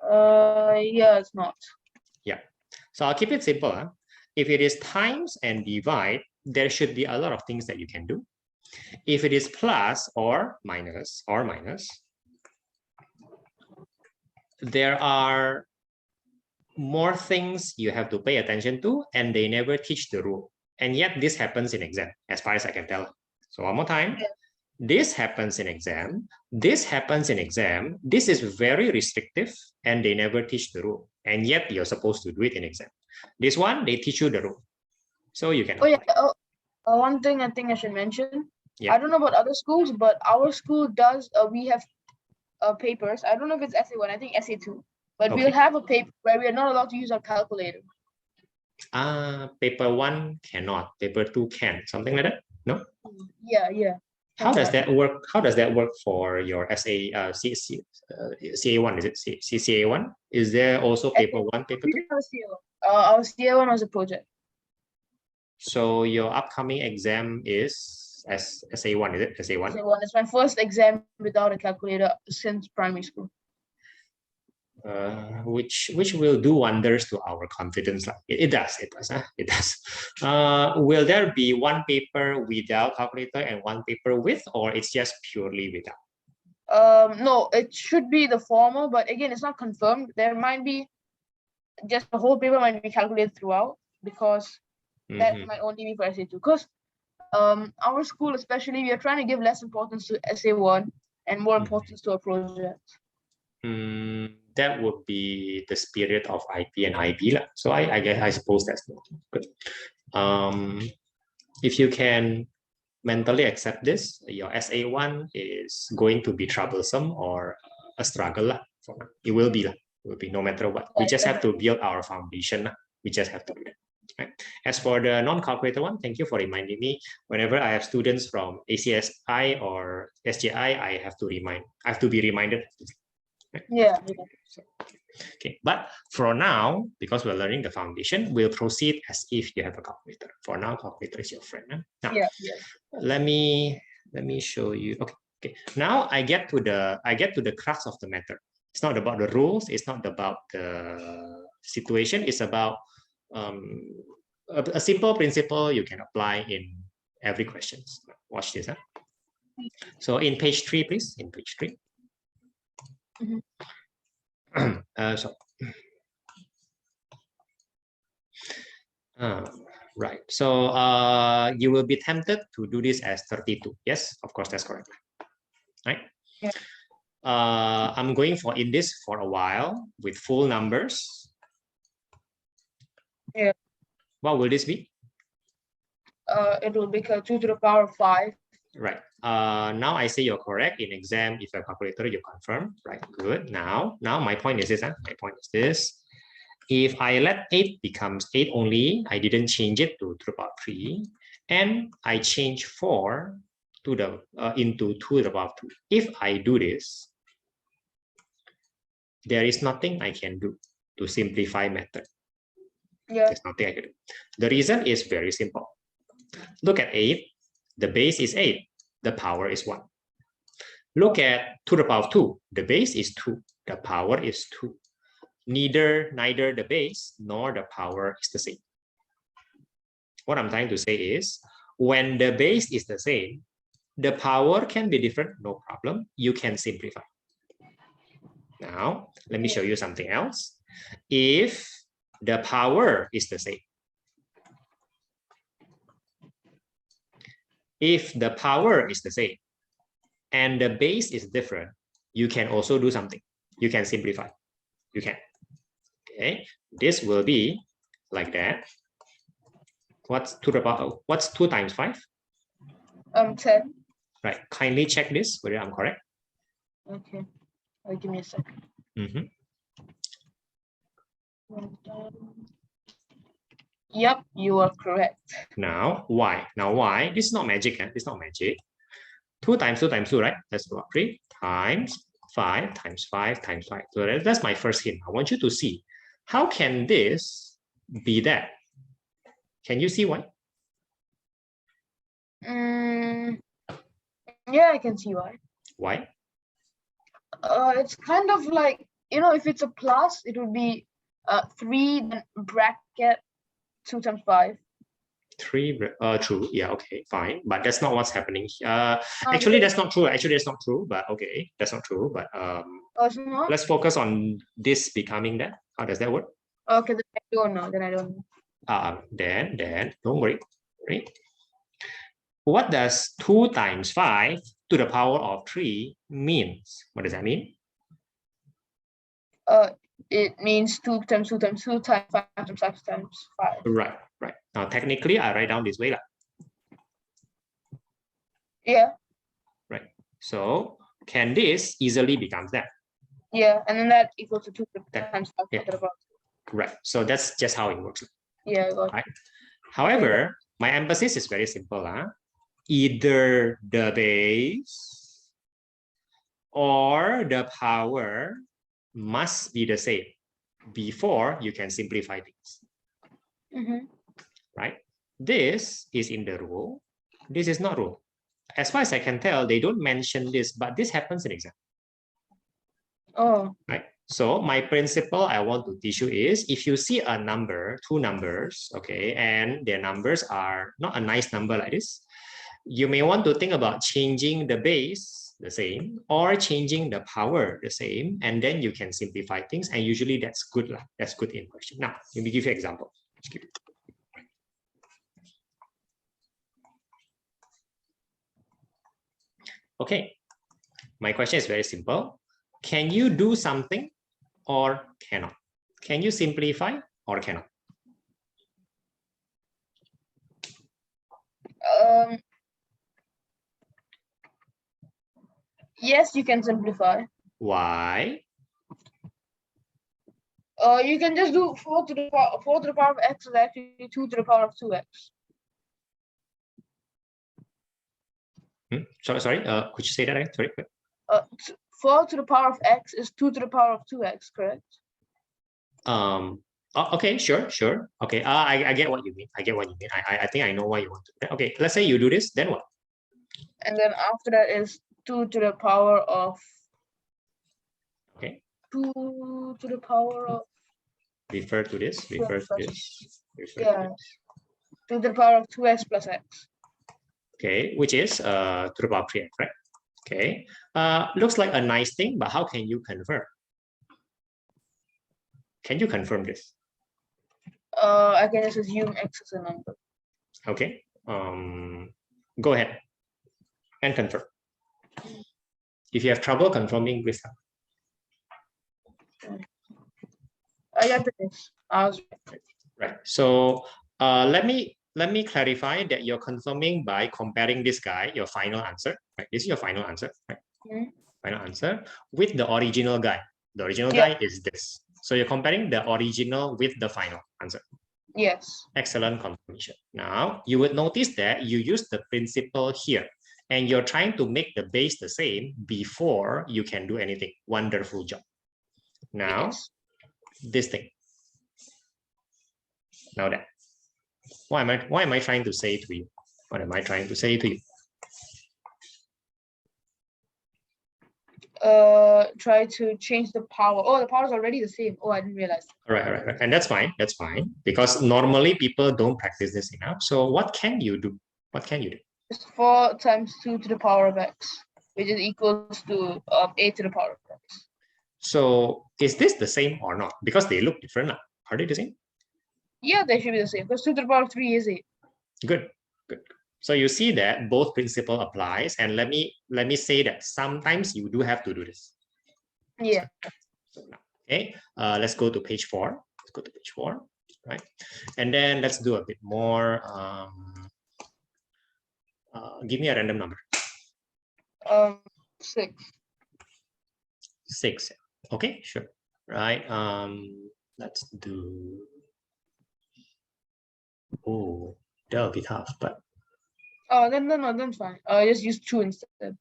Yeah, it's not. Yeah. So I'll keep it simple. Huh? If it is times and divide, there should be a lot of things that you can do. If it is plus or minus, there are more things you have to pay attention to, and they never teach the rule. And yet this happens in exam, as far as I can tell. So one more time. Yeah. This happens in exam. This happens in exam. This is very restrictive, and they never teach the rule. And yet you're supposed to do it in exam. This one, they teach you the rule. So you can apply. One thing I think I should mention. Yeah. I don't know about other schools, but our school does. We have papers. I don't know if it's SA1. I think SA2. But we'll have a paper where we are not allowed to use our calculator. Paper 1 cannot. Paper 2 can. Something like that? No? Yeah. How does that work? How does that work for your CA1? Is it CCA1? Is there also paper 1, paper 2? Our CA1 was a project. So your upcoming exam is SA1, is it? SA1? SA1. It's my first exam without a calculator since primary school. Which will do wonders to our confidence. It does, it does. Will there be one paper without calculator and one paper with, or it's just purely without? No, it should be the former, but again, it's not confirmed. There might be just the whole paper might be calculated throughout, because that might only be for SA2. Because our school, especially, we are trying to give less importance to SA1 and more importance to a project. That would be the spirit of IP and IB. So I suppose that's good. If you can mentally accept this, your SA1 is going to be troublesome or a struggle. It will be. It will be no matter what. We just have to build our foundation. We just have to do that. Right. As for the non-calculator one, thank you for reminding me. Whenever I have students from ACSI or SJI, I have to be reminded. Right? Yeah. Okay, but for now, because we're learning the foundation, we'll proceed as if you have a calculator. For now, calculator is your friend. Now, let me show you. Okay. Now I get to the crux of the matter. It's not about the rules. It's not about the situation. It's about a simple principle you can apply in every question. Watch this. So in page 3, please. In page 3. Right. So you will be tempted to do this as 32. Yes, of course, that's correct. Right. Yeah. I'm going in this for a while with full numbers. Yeah. What will this be? It will be 2 to the power of 5. Right. Now I say you're correct. In exam, if you're a calculator, you confirm. Right. Good. Now my point is this. My point is this. If I let 8 becomes 8 only, I didn't change it to the power 3, and I change 4 to the into 2 to the power 2. If I do this, there is nothing I can do to simplify method. Yeah. There's nothing I can do. The reason is very simple. Look at 8. The base is 8. The power is 1. Look at 2 to the power 2. The base is 2. The power is 2. Neither the base nor the power is the same. What I'm trying to say is, when the base is the same, the power can be different, no problem. You can simplify. Now, let me show you something else. If the power is the same, and the base is different, you can also do something. You can simplify. You can. Okay, this will be like that. What's 2 times 5? 10. Right. Kindly check this whether I'm correct. Okay. Give me a second. Yep, you are correct. Now, why? This is not magic. This is not magic. 2 times 2 times 2, right? That's about 3 times 5 times 5 times 5. So that's my first hint. I want you to see, how can this be that? Can you see why? Yeah, I can see why. Why? It's kind of like, if it's a plus, it would be 3 then bracket 2 times 5. 3, true. Yeah, okay, fine. But that's not what's happening. Actually, that's not true. But okay, that's not true. But it's not? Let's focus on this becoming that. How does that work? Okay, then I don't know. Then don't worry. Right? What does 2 times 5 to the power of 3 means? What does that mean? It means 2 times 2 times 2 times 5 times 5 times 5. Right. Now, technically, I write down this way. Yeah. Right. So, can this easily become that? Yeah, and then that equals to 2 times 5 to the power. Right. So, that's just how it works. Yeah, I got it. Right. However, my emphasis is very simple. Either the base or the power must be the same before you can simplify things. Right? This is in the rule. This is not rule. as far as I can tell, they don't mention this, but this happens in exam. Oh. Right. So my principle I want to teach you is, if you see a number, two numbers, okay, and their numbers are not a nice number like this, you may want to think about changing the base the same or changing the power the same, and then you can simplify things. And usually that's good. That's good in question. Now, let me give you an example. Okay, my question is very simple. Can you do something or cannot? Can you simplify or cannot? Yes, you can simplify. Why? You can just do 4 to the power of x is actually 2 to the power of 2x. Sorry. Could you say that again? Sorry. 4 to the power of x is 2 to the power of 2x, correct? Okay, sure. Okay, I get what you mean. I think I know what you want to. Okay, let's say you do this, then what? And then after that is 2 to the power of. Okay. 2 to the power of. Refer to this. Refer to this. 2 to the power of 2x plus x. Okay, which is to the power of 3x, right? Okay. Looks like a nice thing, but how can you confirm? Can you confirm this? I can just assume x is a number. Okay. Go ahead and confirm. If you have trouble confirming, please help. I got this. I was right. So let me clarify that you're confirming by comparing this guy, your final answer. Right? This is your final answer. Right? Final answer with the original guy. The original guy is this. So you're comparing the original with the final answer. Yes. Excellent confirmation. Now you would notice that you use the principle here, and you're trying to make the base the same before you can do anything. Wonderful job. Now this thing. Now that. Why am I trying to say to you? What am I trying to say to you? Try to change the power. Oh, the power is already the same. Oh, I didn't realize. All right. And that's fine. That's fine. Because normally people don't practice this enough. So what can you do? What can you do? It's 4 times 2 to the power of x, which is equals to 8 to the power of x. So is this the same or not? Because they look different now. Are they the same? Yeah, they should be the same. Because 2 to the power of 3 is 8. Good. So you see that both principle applies, and let me say that sometimes you do have to do this. Yeah. Okay. Let's go to page 4. Let's go to page 4. Right. And then let's do a bit more. Give me a random number. 6. 6. Okay, sure. Right. Let's do. Oh, that'll be tough, but. Oh, no, that's fine. Just use 2 instead.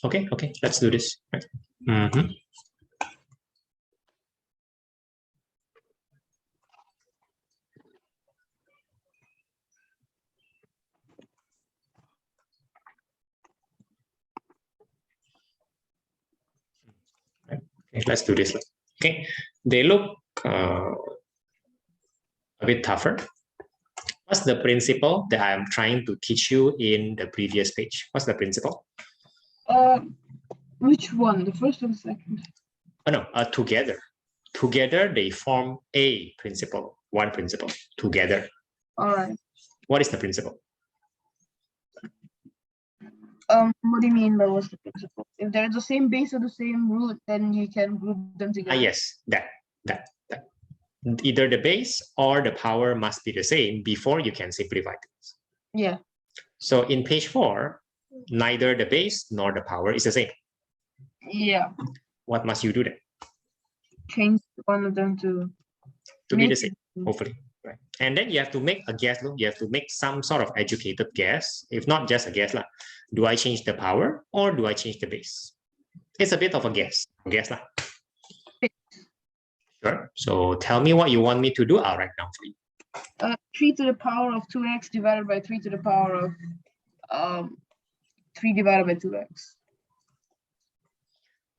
Okay, let's do this. Right. Okay, let's do this. Okay, they look a bit tougher. What's the principle that I'm trying to teach you in the previous page? What's the principle? Which one? The first or the second? Oh no, together. Together they form a principle. One principle. Together. All right. What is the principle? What do you mean by what's the principle? If there is the same base or the same root, then you can group them together. Yes, that. Either the base or the power must be the same before you can simplify things. Yeah. So in page 4, neither the base nor the power is the same. Yeah. What must you do then? Change one of them to be the same, hopefully. Right. And then you have to make a guess. You have to make some sort of educated guess. If not just a guess, do I change the power or do I change the base? It's a bit of a guess. Sure. So tell me what you want me to do. I'll write down for you. 3 to the power of 2x divided by 3 to the power of 3 divided by 2x.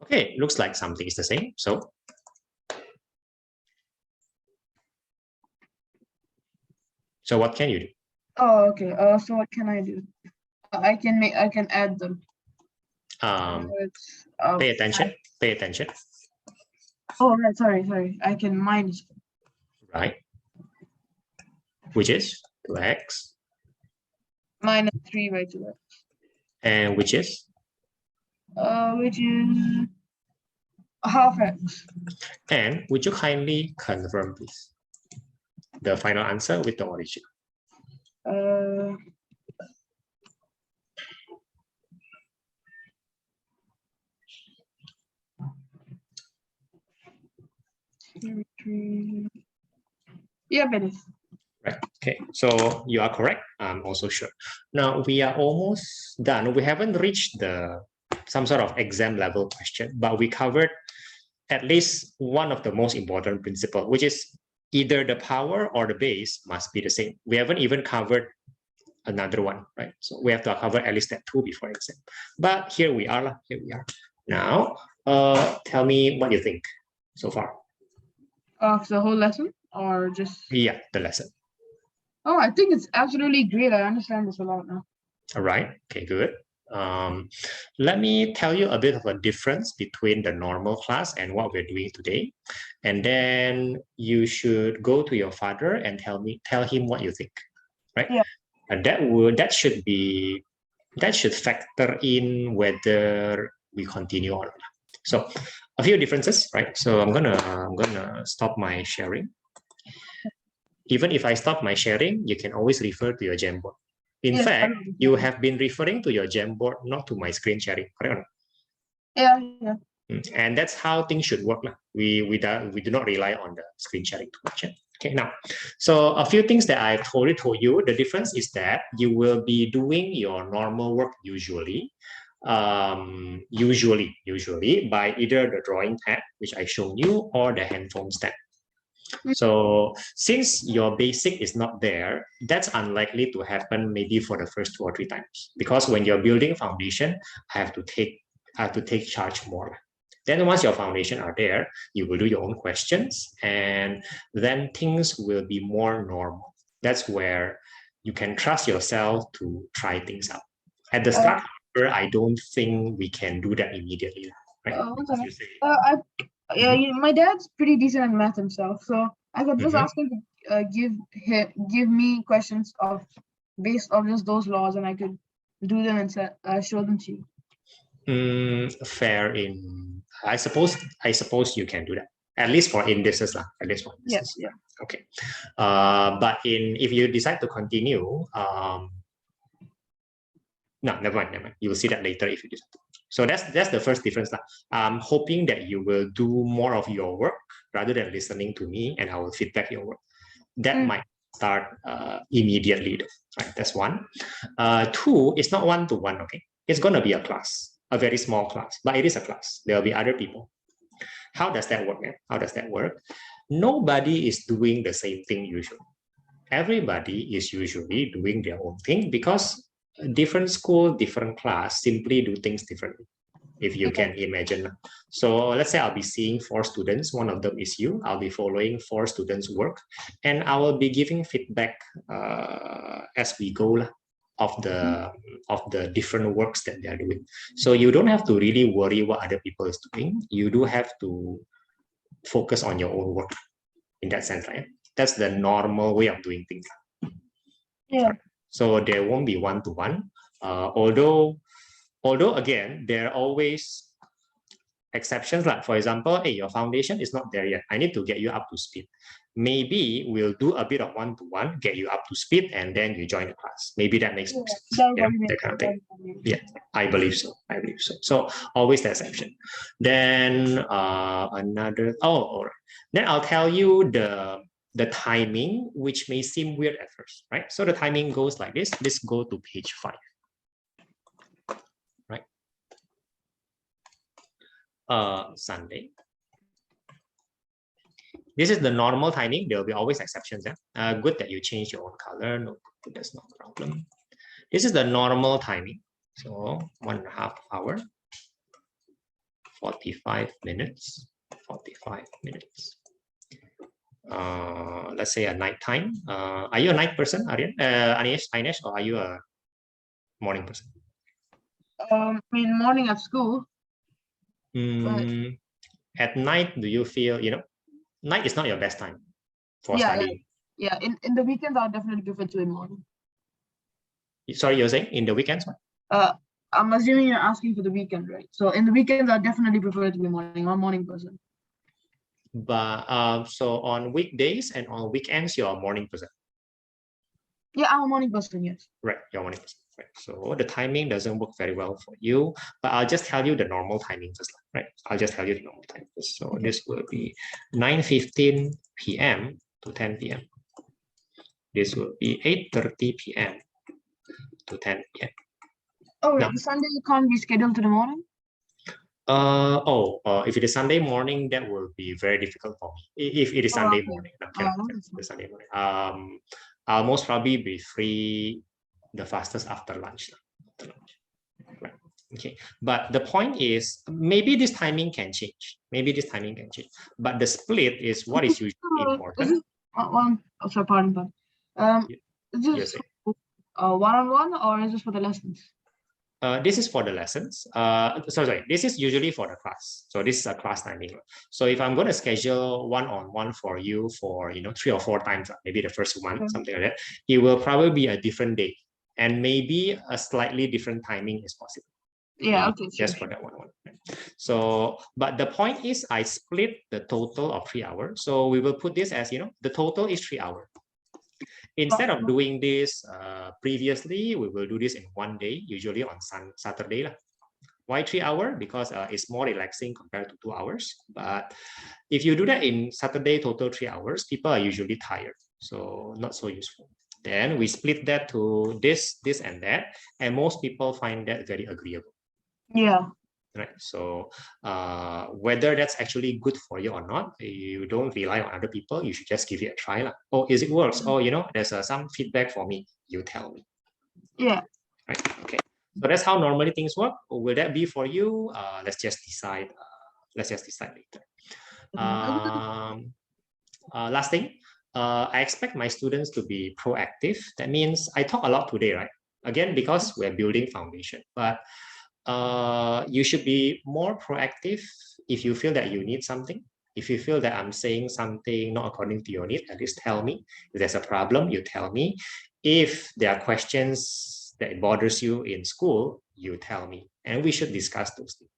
Okay, looks like something is the same. So what can you do? Oh, okay. So what can I do? I can add them. Pay attention. Pay attention. Oh, right. Sorry. I can minus. Right. Which is 2x. Minus 3 by 2x. And which is? Which is half x. And would you kindly confirm, please, the final answer with the origin? Uh, yeah, it is. Right. Okay. So you are correct. I'm also sure. Now we are almost done. We haven't reached the some sort of exam level question, but we covered at least one of the most important principle, which is either the power or the base must be the same. We haven't even covered another one, right? So we have to cover at least step 2 before exam. But here we are. Here we are. Now, tell me what you think so far. Of the whole lesson, or just? Yeah, the lesson. Oh, I think it's absolutely great. I understand this a lot now. All right. Okay, good. Let me tell you a bit of a difference between the normal class and what we're doing today. And then you should go to your father and tell him what you think, right? Yeah. And that should factor in whether we continue or not. So a few differences, right? So I'm gonna stop my sharing. Even if I stop my sharing, you can always refer to your Jamboard. In fact, you have been referring to your Jamboard, not to my screen sharing, correct? Yeah. And that's how things should work. We do not rely on the screen sharing too much. Okay, now, so a few things that I've already told you. The difference is that you will be doing your normal work usually by either the drawing pad, which I showed you, or the handphone stand. So since your basic is not there, that's unlikely to happen maybe for the first 2 or 3 times. Because when you're building foundation, I have to take charge more. Then once your foundation are there, you will do your own questions, and then things will be more normal. That's where you can trust yourself to try things out. At the start, I don't think we can do that immediately. Right? My dad's pretty decent at math himself, so I could just ask him to give me questions based on just those laws, and I could do them and show them to you. Fair in, I suppose you can do that, at least for indices lah. At least for indices. Yeah. Okay. But if you decide to continue, no, never mind. You will see that later if you decide to. So that's the first difference lah. I'm hoping that you will do more of your work rather than listening to me, and I will feedback your work. That might start immediately, right? That's one. 2, it's not one-to-one. Okay, it's gonna be a class. A very small class, but it is a class. There will be other people. How does that work? How does that work? Nobody is doing the same thing usually. Everybody is usually doing their own thing because different school, different class simply do things differently, if you can imagine. So let's say I'll be seeing 4 students. One of them is you. I'll be following 4 students' work, and I will be giving feedback as we go of the different works that they are doing. So you don't have to really worry what other people is doing. You do have to focus on your own work in that sense, right? That's the normal way of doing things. Yeah. So there won't be one-to-one. Although again, there are always exceptions. Like for example, hey, your foundation is not there yet. I need to get you up to speed. Maybe we'll do a bit of one-to-one, get you up to speed, and then you join the class. Maybe that makes more sense. That kind of thing. Yeah, I believe so. So always the exception. Then another. Oh, all right. Then I'll tell you the timing, which may seem weird at first, right? So the timing goes like this. Let's go to page 5. Right. Sunday. This is the normal timing. There will be always exceptions. Yeah? Good that you change your own color. No, that's not a problem. This is the normal timing. So 1.5 hour, 45 minutes, 45 minutes. Let's say a night time. Are you a night person, Aryan? Ainesh, or are you a morning person? I mean, morning at school. At night, do you feel, night is not your best time for studying? Yeah. In the weekends, I'll definitely prefer to in morning. Sorry, you're saying in the weekends? I'm assuming you're asking for the weekend, right? So in the weekends, I definitely prefer to be morning. I'm a morning person. But so on weekdays and on weekends, you're a morning person. Yeah, I'm a morning person, yes. Right, you're a morning person. Right. So the timing doesn't work very well for you, but I'll just tell you the normal timing first, right? I'll just tell you the normal time. So this will be 9:15 p.m. to 10 p.m. This will be 8:30 p.m. to 10 p.m. Oh, wait, the Sunday can't be scheduled to the morning? If it is Sunday morning, that will be very difficult for me. If it is Sunday morning, the Sunday morning. I'll most probably be free the fastest after lunch. Right. Okay. But the point is, maybe this timing can change. Maybe this timing can change. But the split is what is usually important. Sorry, pardon. Is this one-on-one or is this for the lessons? This is for the lessons. Sorry, this is usually for the class. So this is a class timing. So if I'm going to schedule one-on-one for you for 3 or 4 times, maybe the first one, something like that, it will probably be a different day, and maybe a slightly different timing is possible. Yeah, okay. Just for that one. So, but the point is, I split the total of 3 hours. So we will put this as the total is 3 hours. Instead of doing this previously, we will do this in one day, usually on Saturday. Why 3 hours? Because it's more relaxing compared to 2 hours. But if you do that in Saturday, total 3 hours, people are usually tired. So not so useful. Then we split that to this, and that. And most people find that very agreeable. Yeah. Right. So whether that's actually good for you or not, you don't rely on other people. You should just give it a try. Oh, is it works? Oh, there's some feedback for me. You tell me. Yeah. Right. Okay. So that's how normally things work. Will that be for you? Let's just decide. Later. Last thing, I expect my students to be proactive. That means I talk a lot today, right? Again, because we're building foundation, but you should be more proactive if you feel that you need something. If you feel that I'm saying something not according to your need, at least tell me. If there's a problem, you tell me. If there are questions that bothers you in school, you tell me. And we should discuss those things.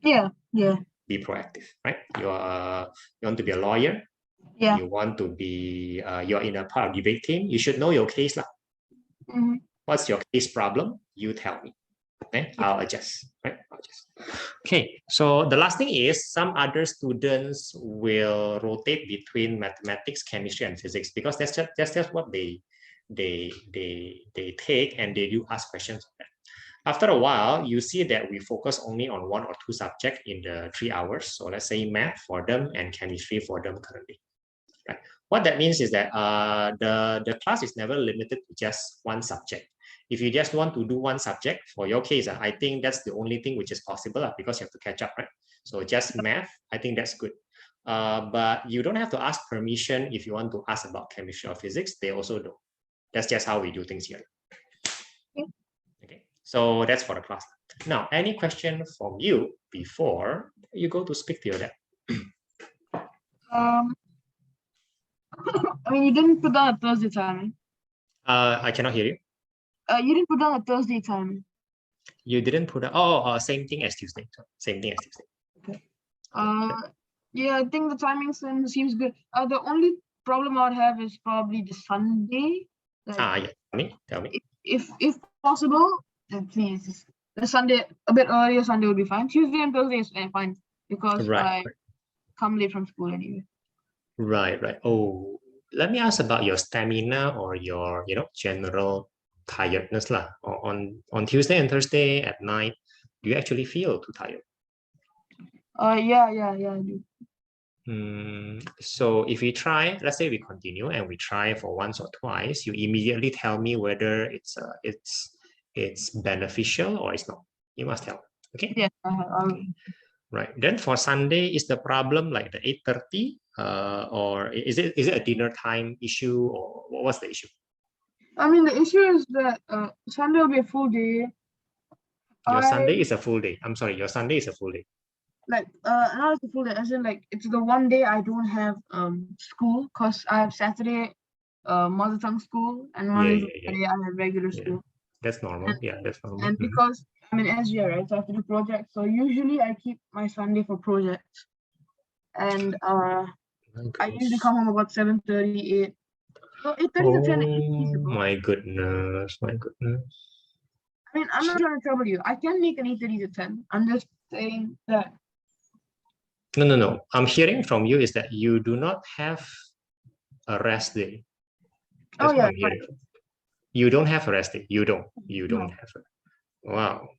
Yeah. Be proactive, right? You want to be a lawyer. Yeah. You want to be, you're in a part of debate team. You should know your case. What's your case problem? You tell me. Okay, I'll adjust. Right? Okay, so the last thing is some other students will rotate between mathematics, chemistry, and physics because that's just what they take, and they do ask questions on that. After a while, you see that we focus only on 1 or 2 subjects in the 3 hours. So let's say math for them and chemistry for them currently. Right? What that means is that the class is never limited to just one subject. If you just want to do one subject, for your case, I think that's the only thing which is possible because you have to catch up, right? So just math, I think that's good. But you don't have to ask permission if you want to ask about chemistry or physics. They also do. That's just how we do things here. Okay, so that's for the class. Now, any question from you before you go to speak to your dad? I mean, you didn't put down a Thursday timing. I cannot hear you. You didn't put down a Thursday timing. You didn't put down. Same thing as Tuesday. Same thing as Tuesday. Okay. Yeah, I think the timing seems good. The only problem I would have is probably the Sunday. Yeah. Tell me. If possible, then please. The Sunday, a bit earlier Sunday would be fine. Tuesday and Thursday is fine because I come late from school anyway. Right. Oh, let me ask about your stamina or your, general tiredness lah. On Tuesday and Thursday at night, do you actually feel too tired? Yeah, I do. So if we try, let's say we continue and we try for once or twice, you immediately tell me whether it's beneficial or it's not. You must tell. Okay. Yeah. Right. Then for Sunday, is the problem like the 8:30, or is it a dinner time issue, or what's the issue? I mean, the issue is that Sunday will be a full day. Your Sunday is a full day. I'm sorry, your Sunday is a full day. Like not as a full day, as in like it's the one day I don't have school because I have Saturday mother tongue school and Monday to Friday I have regular school. That's normal. That's normal. And because I'm in SGI, right, so I have to do projects. So usually I keep my Sunday for projects. And I usually come home about 7:30, 8. So 8:30 to 10 is feasible. My goodness, my goodness. I mean, I'm not trying to trouble you. I can make an 8:30 to 10. I'm just saying that. No. I'm hearing from you is that you do not have a rest day. That's what I'm hearing. You don't have a rest day. You don't have it. Wow.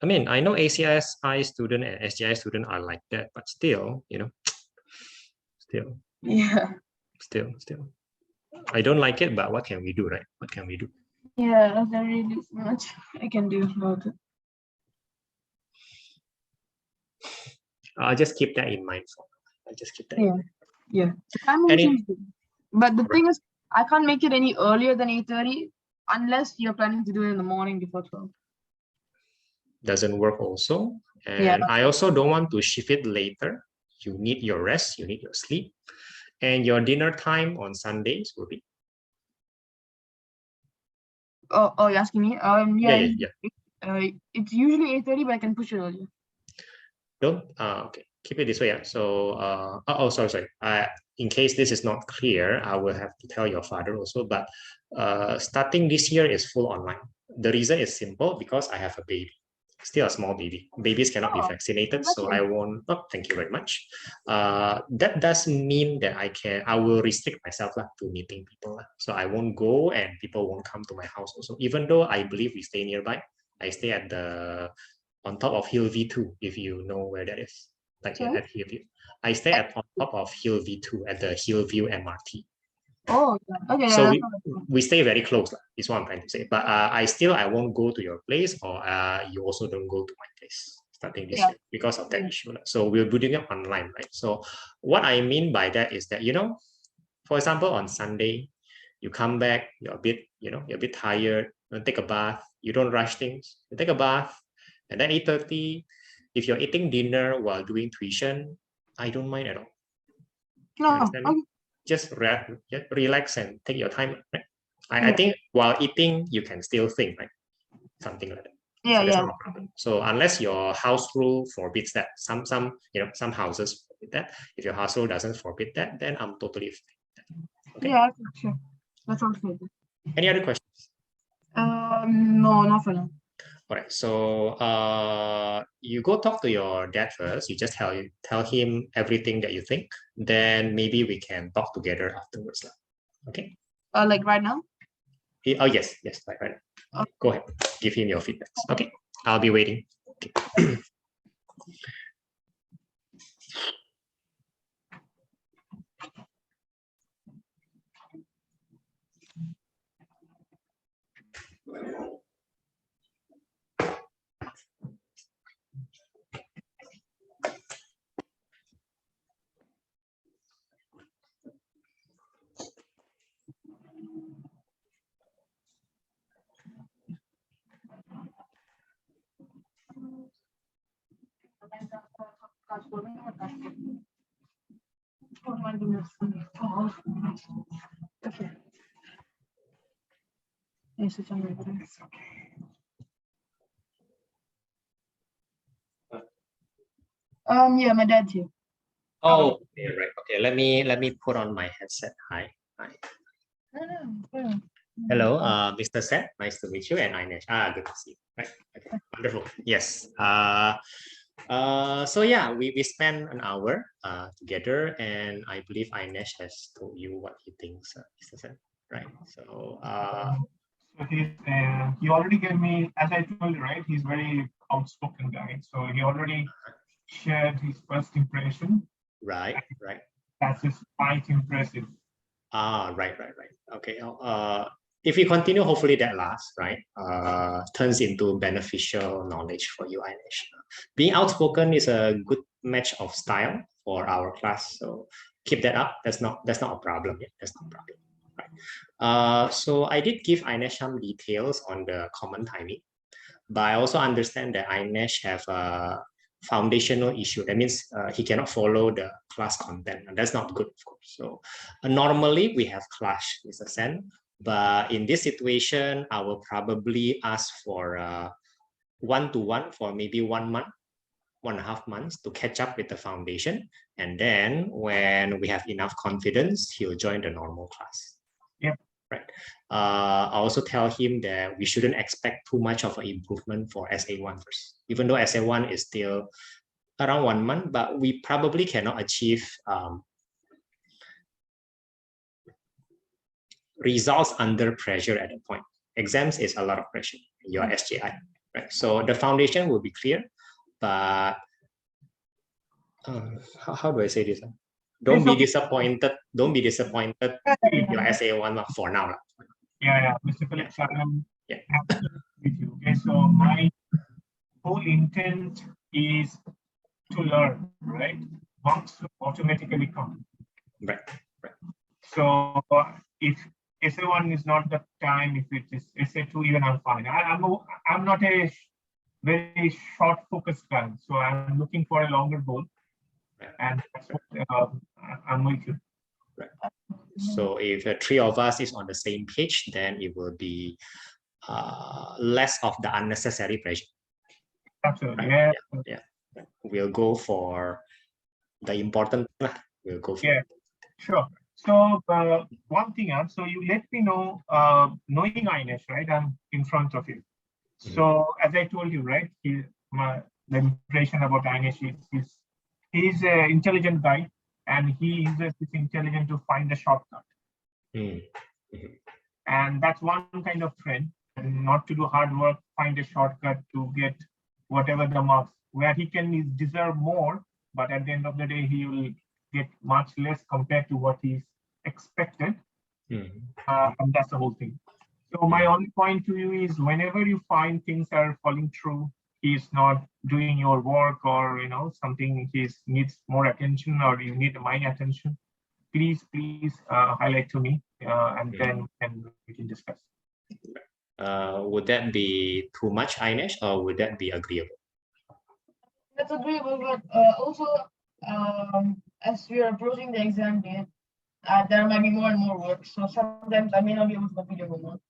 I mean, I know ACSI student and SGI student are like that, but still, still. Yeah. Still. I don't like it, but what can we do, right? What can we do? Yeah, there really is much I can do about it. I'll just keep that in mind. I'll just keep that. Yeah. But the thing is, I can't make it any earlier than 8:30 unless you're planning to do it in the morning before 12. Doesn't work also. And I also don't want to shift it later. You need your rest, you need your sleep. And your dinner time on Sundays will be? Oh, you're asking me? Yeah. It's usually 8:30, but I can push it earlier. Don't, okay, keep it this way. So, sorry. In case this is not clear, I will have to tell your father also, but starting this year is full online. The reason is simple, because I have a baby. Still a small baby. Babies cannot be vaccinated, so I won't. Oh, thank you very much. That does mean that I will restrict myself to meeting people. So I won't go, and people won't come to my house also. Even though I believe we stay nearby, I stay at on top of Hill V2, if you know where that is. Like at Hillview. I stay on top of Hill V2 at the Hillview MRT. Oh, okay. So we stay very close, is what I'm trying to say. But I won't go to your place, or you also don't go to my place starting this year because of that issue. So we're building up online, right? So what I mean by that is that, for example, on Sunday, you come back, you're a bit tired, you take a bath, you don't rush things, you take a bath, and then 8:30, if you're eating dinner while doing tuition, I don't mind at all. No, just relax and take your time. Right? I think while eating, you can still think, right? Something like that. So that's not a problem. So unless your house rule forbids that, some houses forbid that. If your house rule doesn't forbid that, then I'm totally fine. Okay. Yeah, sure. That sounds good. Any other questions? No, not for now. All right, so you go talk to your dad first. You just tell him everything that you think. Then maybe we can talk together afterwards. Okay? Like right now? Oh, yes, right now. Go ahead. Give him your feedback. Okay, I'll be waiting. Okay. Okay. Yeah, my dad's here. Oh, okay, right. Okay, let me put on my headset. Hi. Hello, Mr. Sen. Nice to meet you, and Ainesh. Good to see you. Right. Okay. Wonderful. Yes. So yeah, we spent an hour together, and I believe Ainesh has told you what he thinks, Mr. Sen. Right. So so he already gave me, as I told you, right? He's very outspoken guy. So he already shared his first impression. Right. That is quite impressive. Right. Okay. If we continue, hopefully that lasts, right? Turns into beneficial knowledge for you, Ainesh. Being outspoken is a good match of style for our class, so keep that up. That's not a problem. Yeah, that's not a problem. Right. So I did give Ainesh some details on the common timing, but I also understand that Ainesh have a foundational issue. That means he cannot follow the class content, and that's not good, of course. So normally we have clash, Mr. Sen, but in this situation, I will probably ask for one-to-one for maybe 1 month, 1.5 months to catch up with the foundation. And then when we have enough confidence, he'll join the normal class. Yeah. Right. I also tell him that we shouldn't expect too much of an improvement for SA1 first, even though SA1 is still around 1 month, but we probably cannot achieve results under pressure at that point. Exams is a lot of pressure. Your SGI, right? So the foundation will be clear, but how do I say this? Don't be disappointed. Don't be disappointed if your SA1 for now. Yeah, Mr. Phillips, Yeah. I'm Yeah. with you. Okay, so my whole intent is to learn, right? Marks automatically come. Right. So if SA1 is not the time, if it is SA2, even I'm fine. I'm not a very short focused guy, so I'm looking for a longer goal, and that's what I'm with you. Right. So if the three of us is on the same page, then it will be less of the unnecessary pressure. Absolutely. Right? Yeah. We'll go for the important. We'll go for. Yeah. Sure. So one thing, so you let me know, knowing Ainesh, right? I'm in front of you. So as I told you, right, the impression about Ainesh is he's an intelligent guy, and he uses his intelligence to find a shortcut. And that's one kind of friend, and not to do hard work, find a shortcut to get whatever the marks, where he can deserve more, but at the end of the day, he will get much less compared to what he's expected. And that's the whole thing. So my only point to you is, whenever you find things are falling through, he's not doing your work, or something needs more attention, or you need my attention, please highlight to me, and then we can discuss. Would that be too much, Ainesh, or would that be agreeable? That's agreeable, but also as we are approaching the exam date, there might be more and more work. So sometimes I may not be able to complete your homework.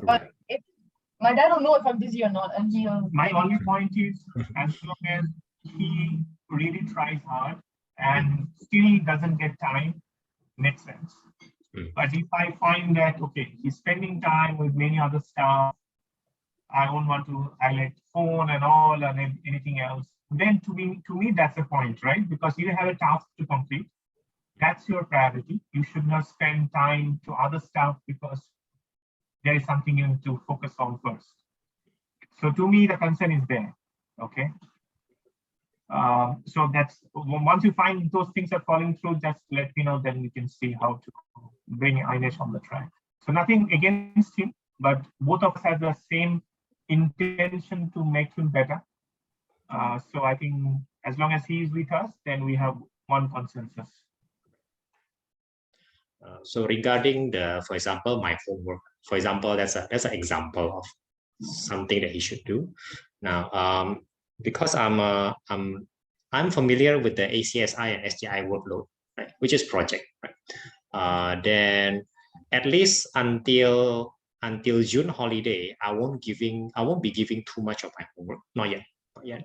But if my dad will know if I'm busy or not, and he'll. My only point is, as long as he really tries hard and still doesn't get time, makes sense. But if I find that, okay, he's spending time with many other stuff, I don't want to highlight phone and all and anything else, then to me that's the point, right? Because you have a task to complete. That's your priority. You should not spend time to other stuff because there is something you need to focus on first. So to me, the concern is there. Okay. So that's, once you find those things are falling through, just let me know, then we can see how to bring Ainesh on the track. So nothing against him, but both of us have the same intention to make him better. So I think as long as he is with us, then we have one consensus. So regarding for example, my homework, for example, that's an example of something that he should do. Now, because I'm familiar with the ACSI and SGI workload, right, which is project, right? Then at least until June holiday, I won't be giving too much of my homework. Not yet.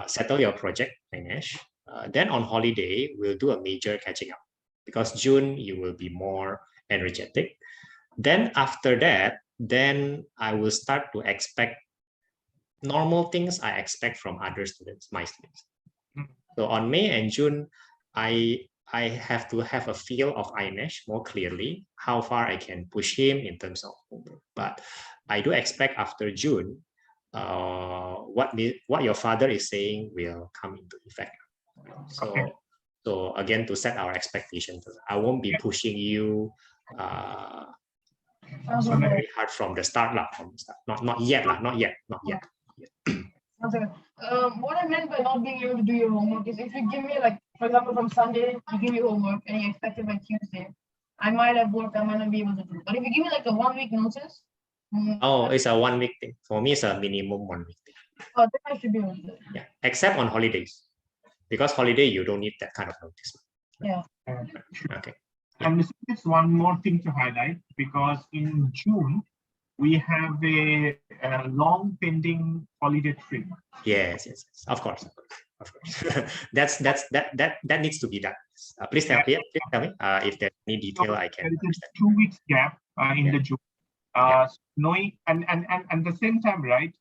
Settle your project, Ainesh. Then on holiday, we'll do a major catching up, because June you will be more energetic. Then after that, then I will start to expect normal things I expect from other students, my students. So on May and June, I have to have a feel of Ainesh more clearly, how far I can push him in terms of homework. But I do expect after June, what your father is saying will come into effect. So, Okay. so again, to set our expectations, I won't be pushing you very hard from the start, lah. From the start. Not yet, lah. Not yet. Okay. What I meant by not being able to do your homework is if you give me, like, for example, from Sunday, you give me homework and you expect it by Tuesday, I might have work, I might not be able to do. But if you give me like a 1 week notice. Oh, it's a 1 week thing. For me, it's a minimum 1 week thing. Oh, then I should be able to. Yeah, except on holidays. Because holiday, you don't need that kind of notice. Yeah. Okay. And there's one more thing to highlight, because in June, we have a long pending holiday trip. Yes. Of course. that needs to be done. Please tell me if there's any detail I can. There is a 2 weeks gap in the June. Knowing and at the same time, right?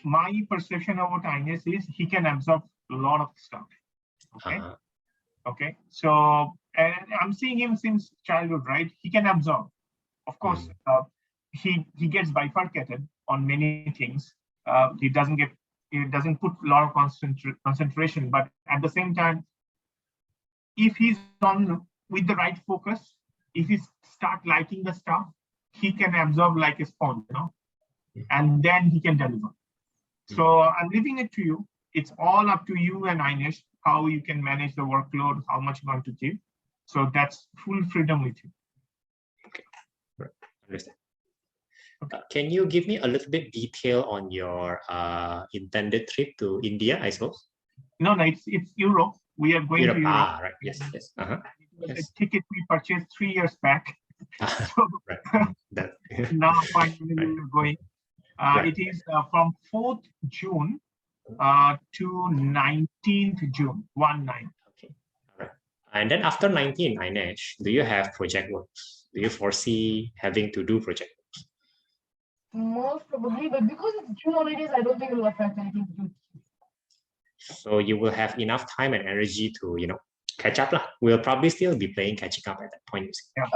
My perception about Ainesh is he can absorb a lot of stuff. Okay. Okay. So, and I'm seeing him since childhood, right? He can absorb. Of course, he gets bifurcated on many things. He doesn't put a lot of concentration, but at the same time, if he's on with the right focus, if he start liking the stuff, he can absorb like a sponge, and then he can deliver. So I'm leaving it to you. It's all up to you and Ainesh, how you can manage the workload, how much you want to give. So that's full freedom with you. Okay, right. Understand. Okay. Can you give me a little bit detail on your intended trip to India, I suppose? No, it's Europe. We are going to Europe. Right. Yes. The ticket we purchased 3 years back. So right. now finally we're going. It is from 4th June to 19th June, 1-9. Okay. All right. And then after 19, Ainesh, do you have project works? Do you foresee having to do project works? Most probably, but because it's June holidays, I don't think it will affect anything to do. So you will have enough time and energy to, catch up. We'll probably still be playing catching up at that point. Yeah.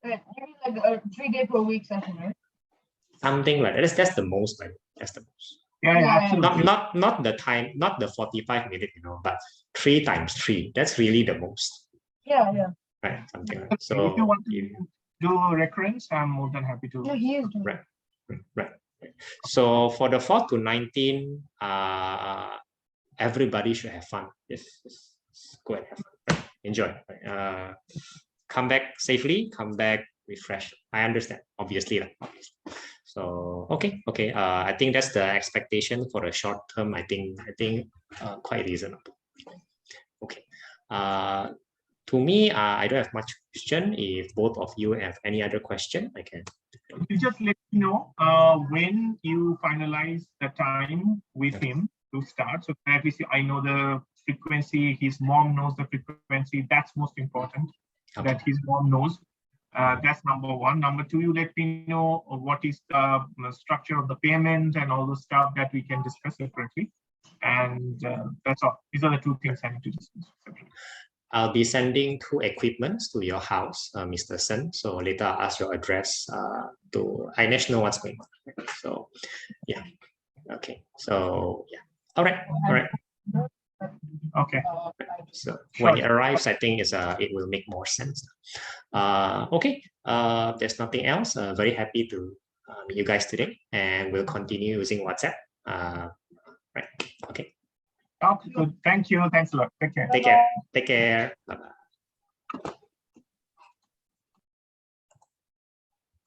You mean like a 3-day per week session, right? Something like that. That's the most, right? That's the most. Yeah, absolutely. Not the time, not the 45 minutes, but 3 times 3. That's really the most. Yeah. Right, something like that. So if you want to do recurrence, I'm more than happy to. Yeah, he is doing. Right. So for the 4th to 19, everybody should have fun. Just go and have fun. Right? Enjoy. Right? Come back safely. Come back refreshed. I understand. Obviously. So okay. I think that's the expectation for the short term. I think quite reasonable. Okay. To me, I don't have much question. If both of you have any other question, I can. You just let me know when you finalize the time with him to start. So at least I know the frequency. His mom knows the frequency. That's most important. Okay. That his mom knows. That's number one. Number two, you let me know what is the structure of the payment and all the stuff that we can discuss separately. And that's all. These are the 2 things I need to discuss separately. I'll be sending 2 equipments to your house, Mr. Sen. So later I'll ask your address to Ainesh know what's going on. So yeah. Okay. So yeah. All right. Okay. So when it arrives, I think it will make more sense. Okay. There's nothing else. Very happy to meet you guys today, and we'll continue using WhatsApp. Right. Okay. Okay. Good. Thank you. Thanks a lot. Take care. Take care. Bye-bye.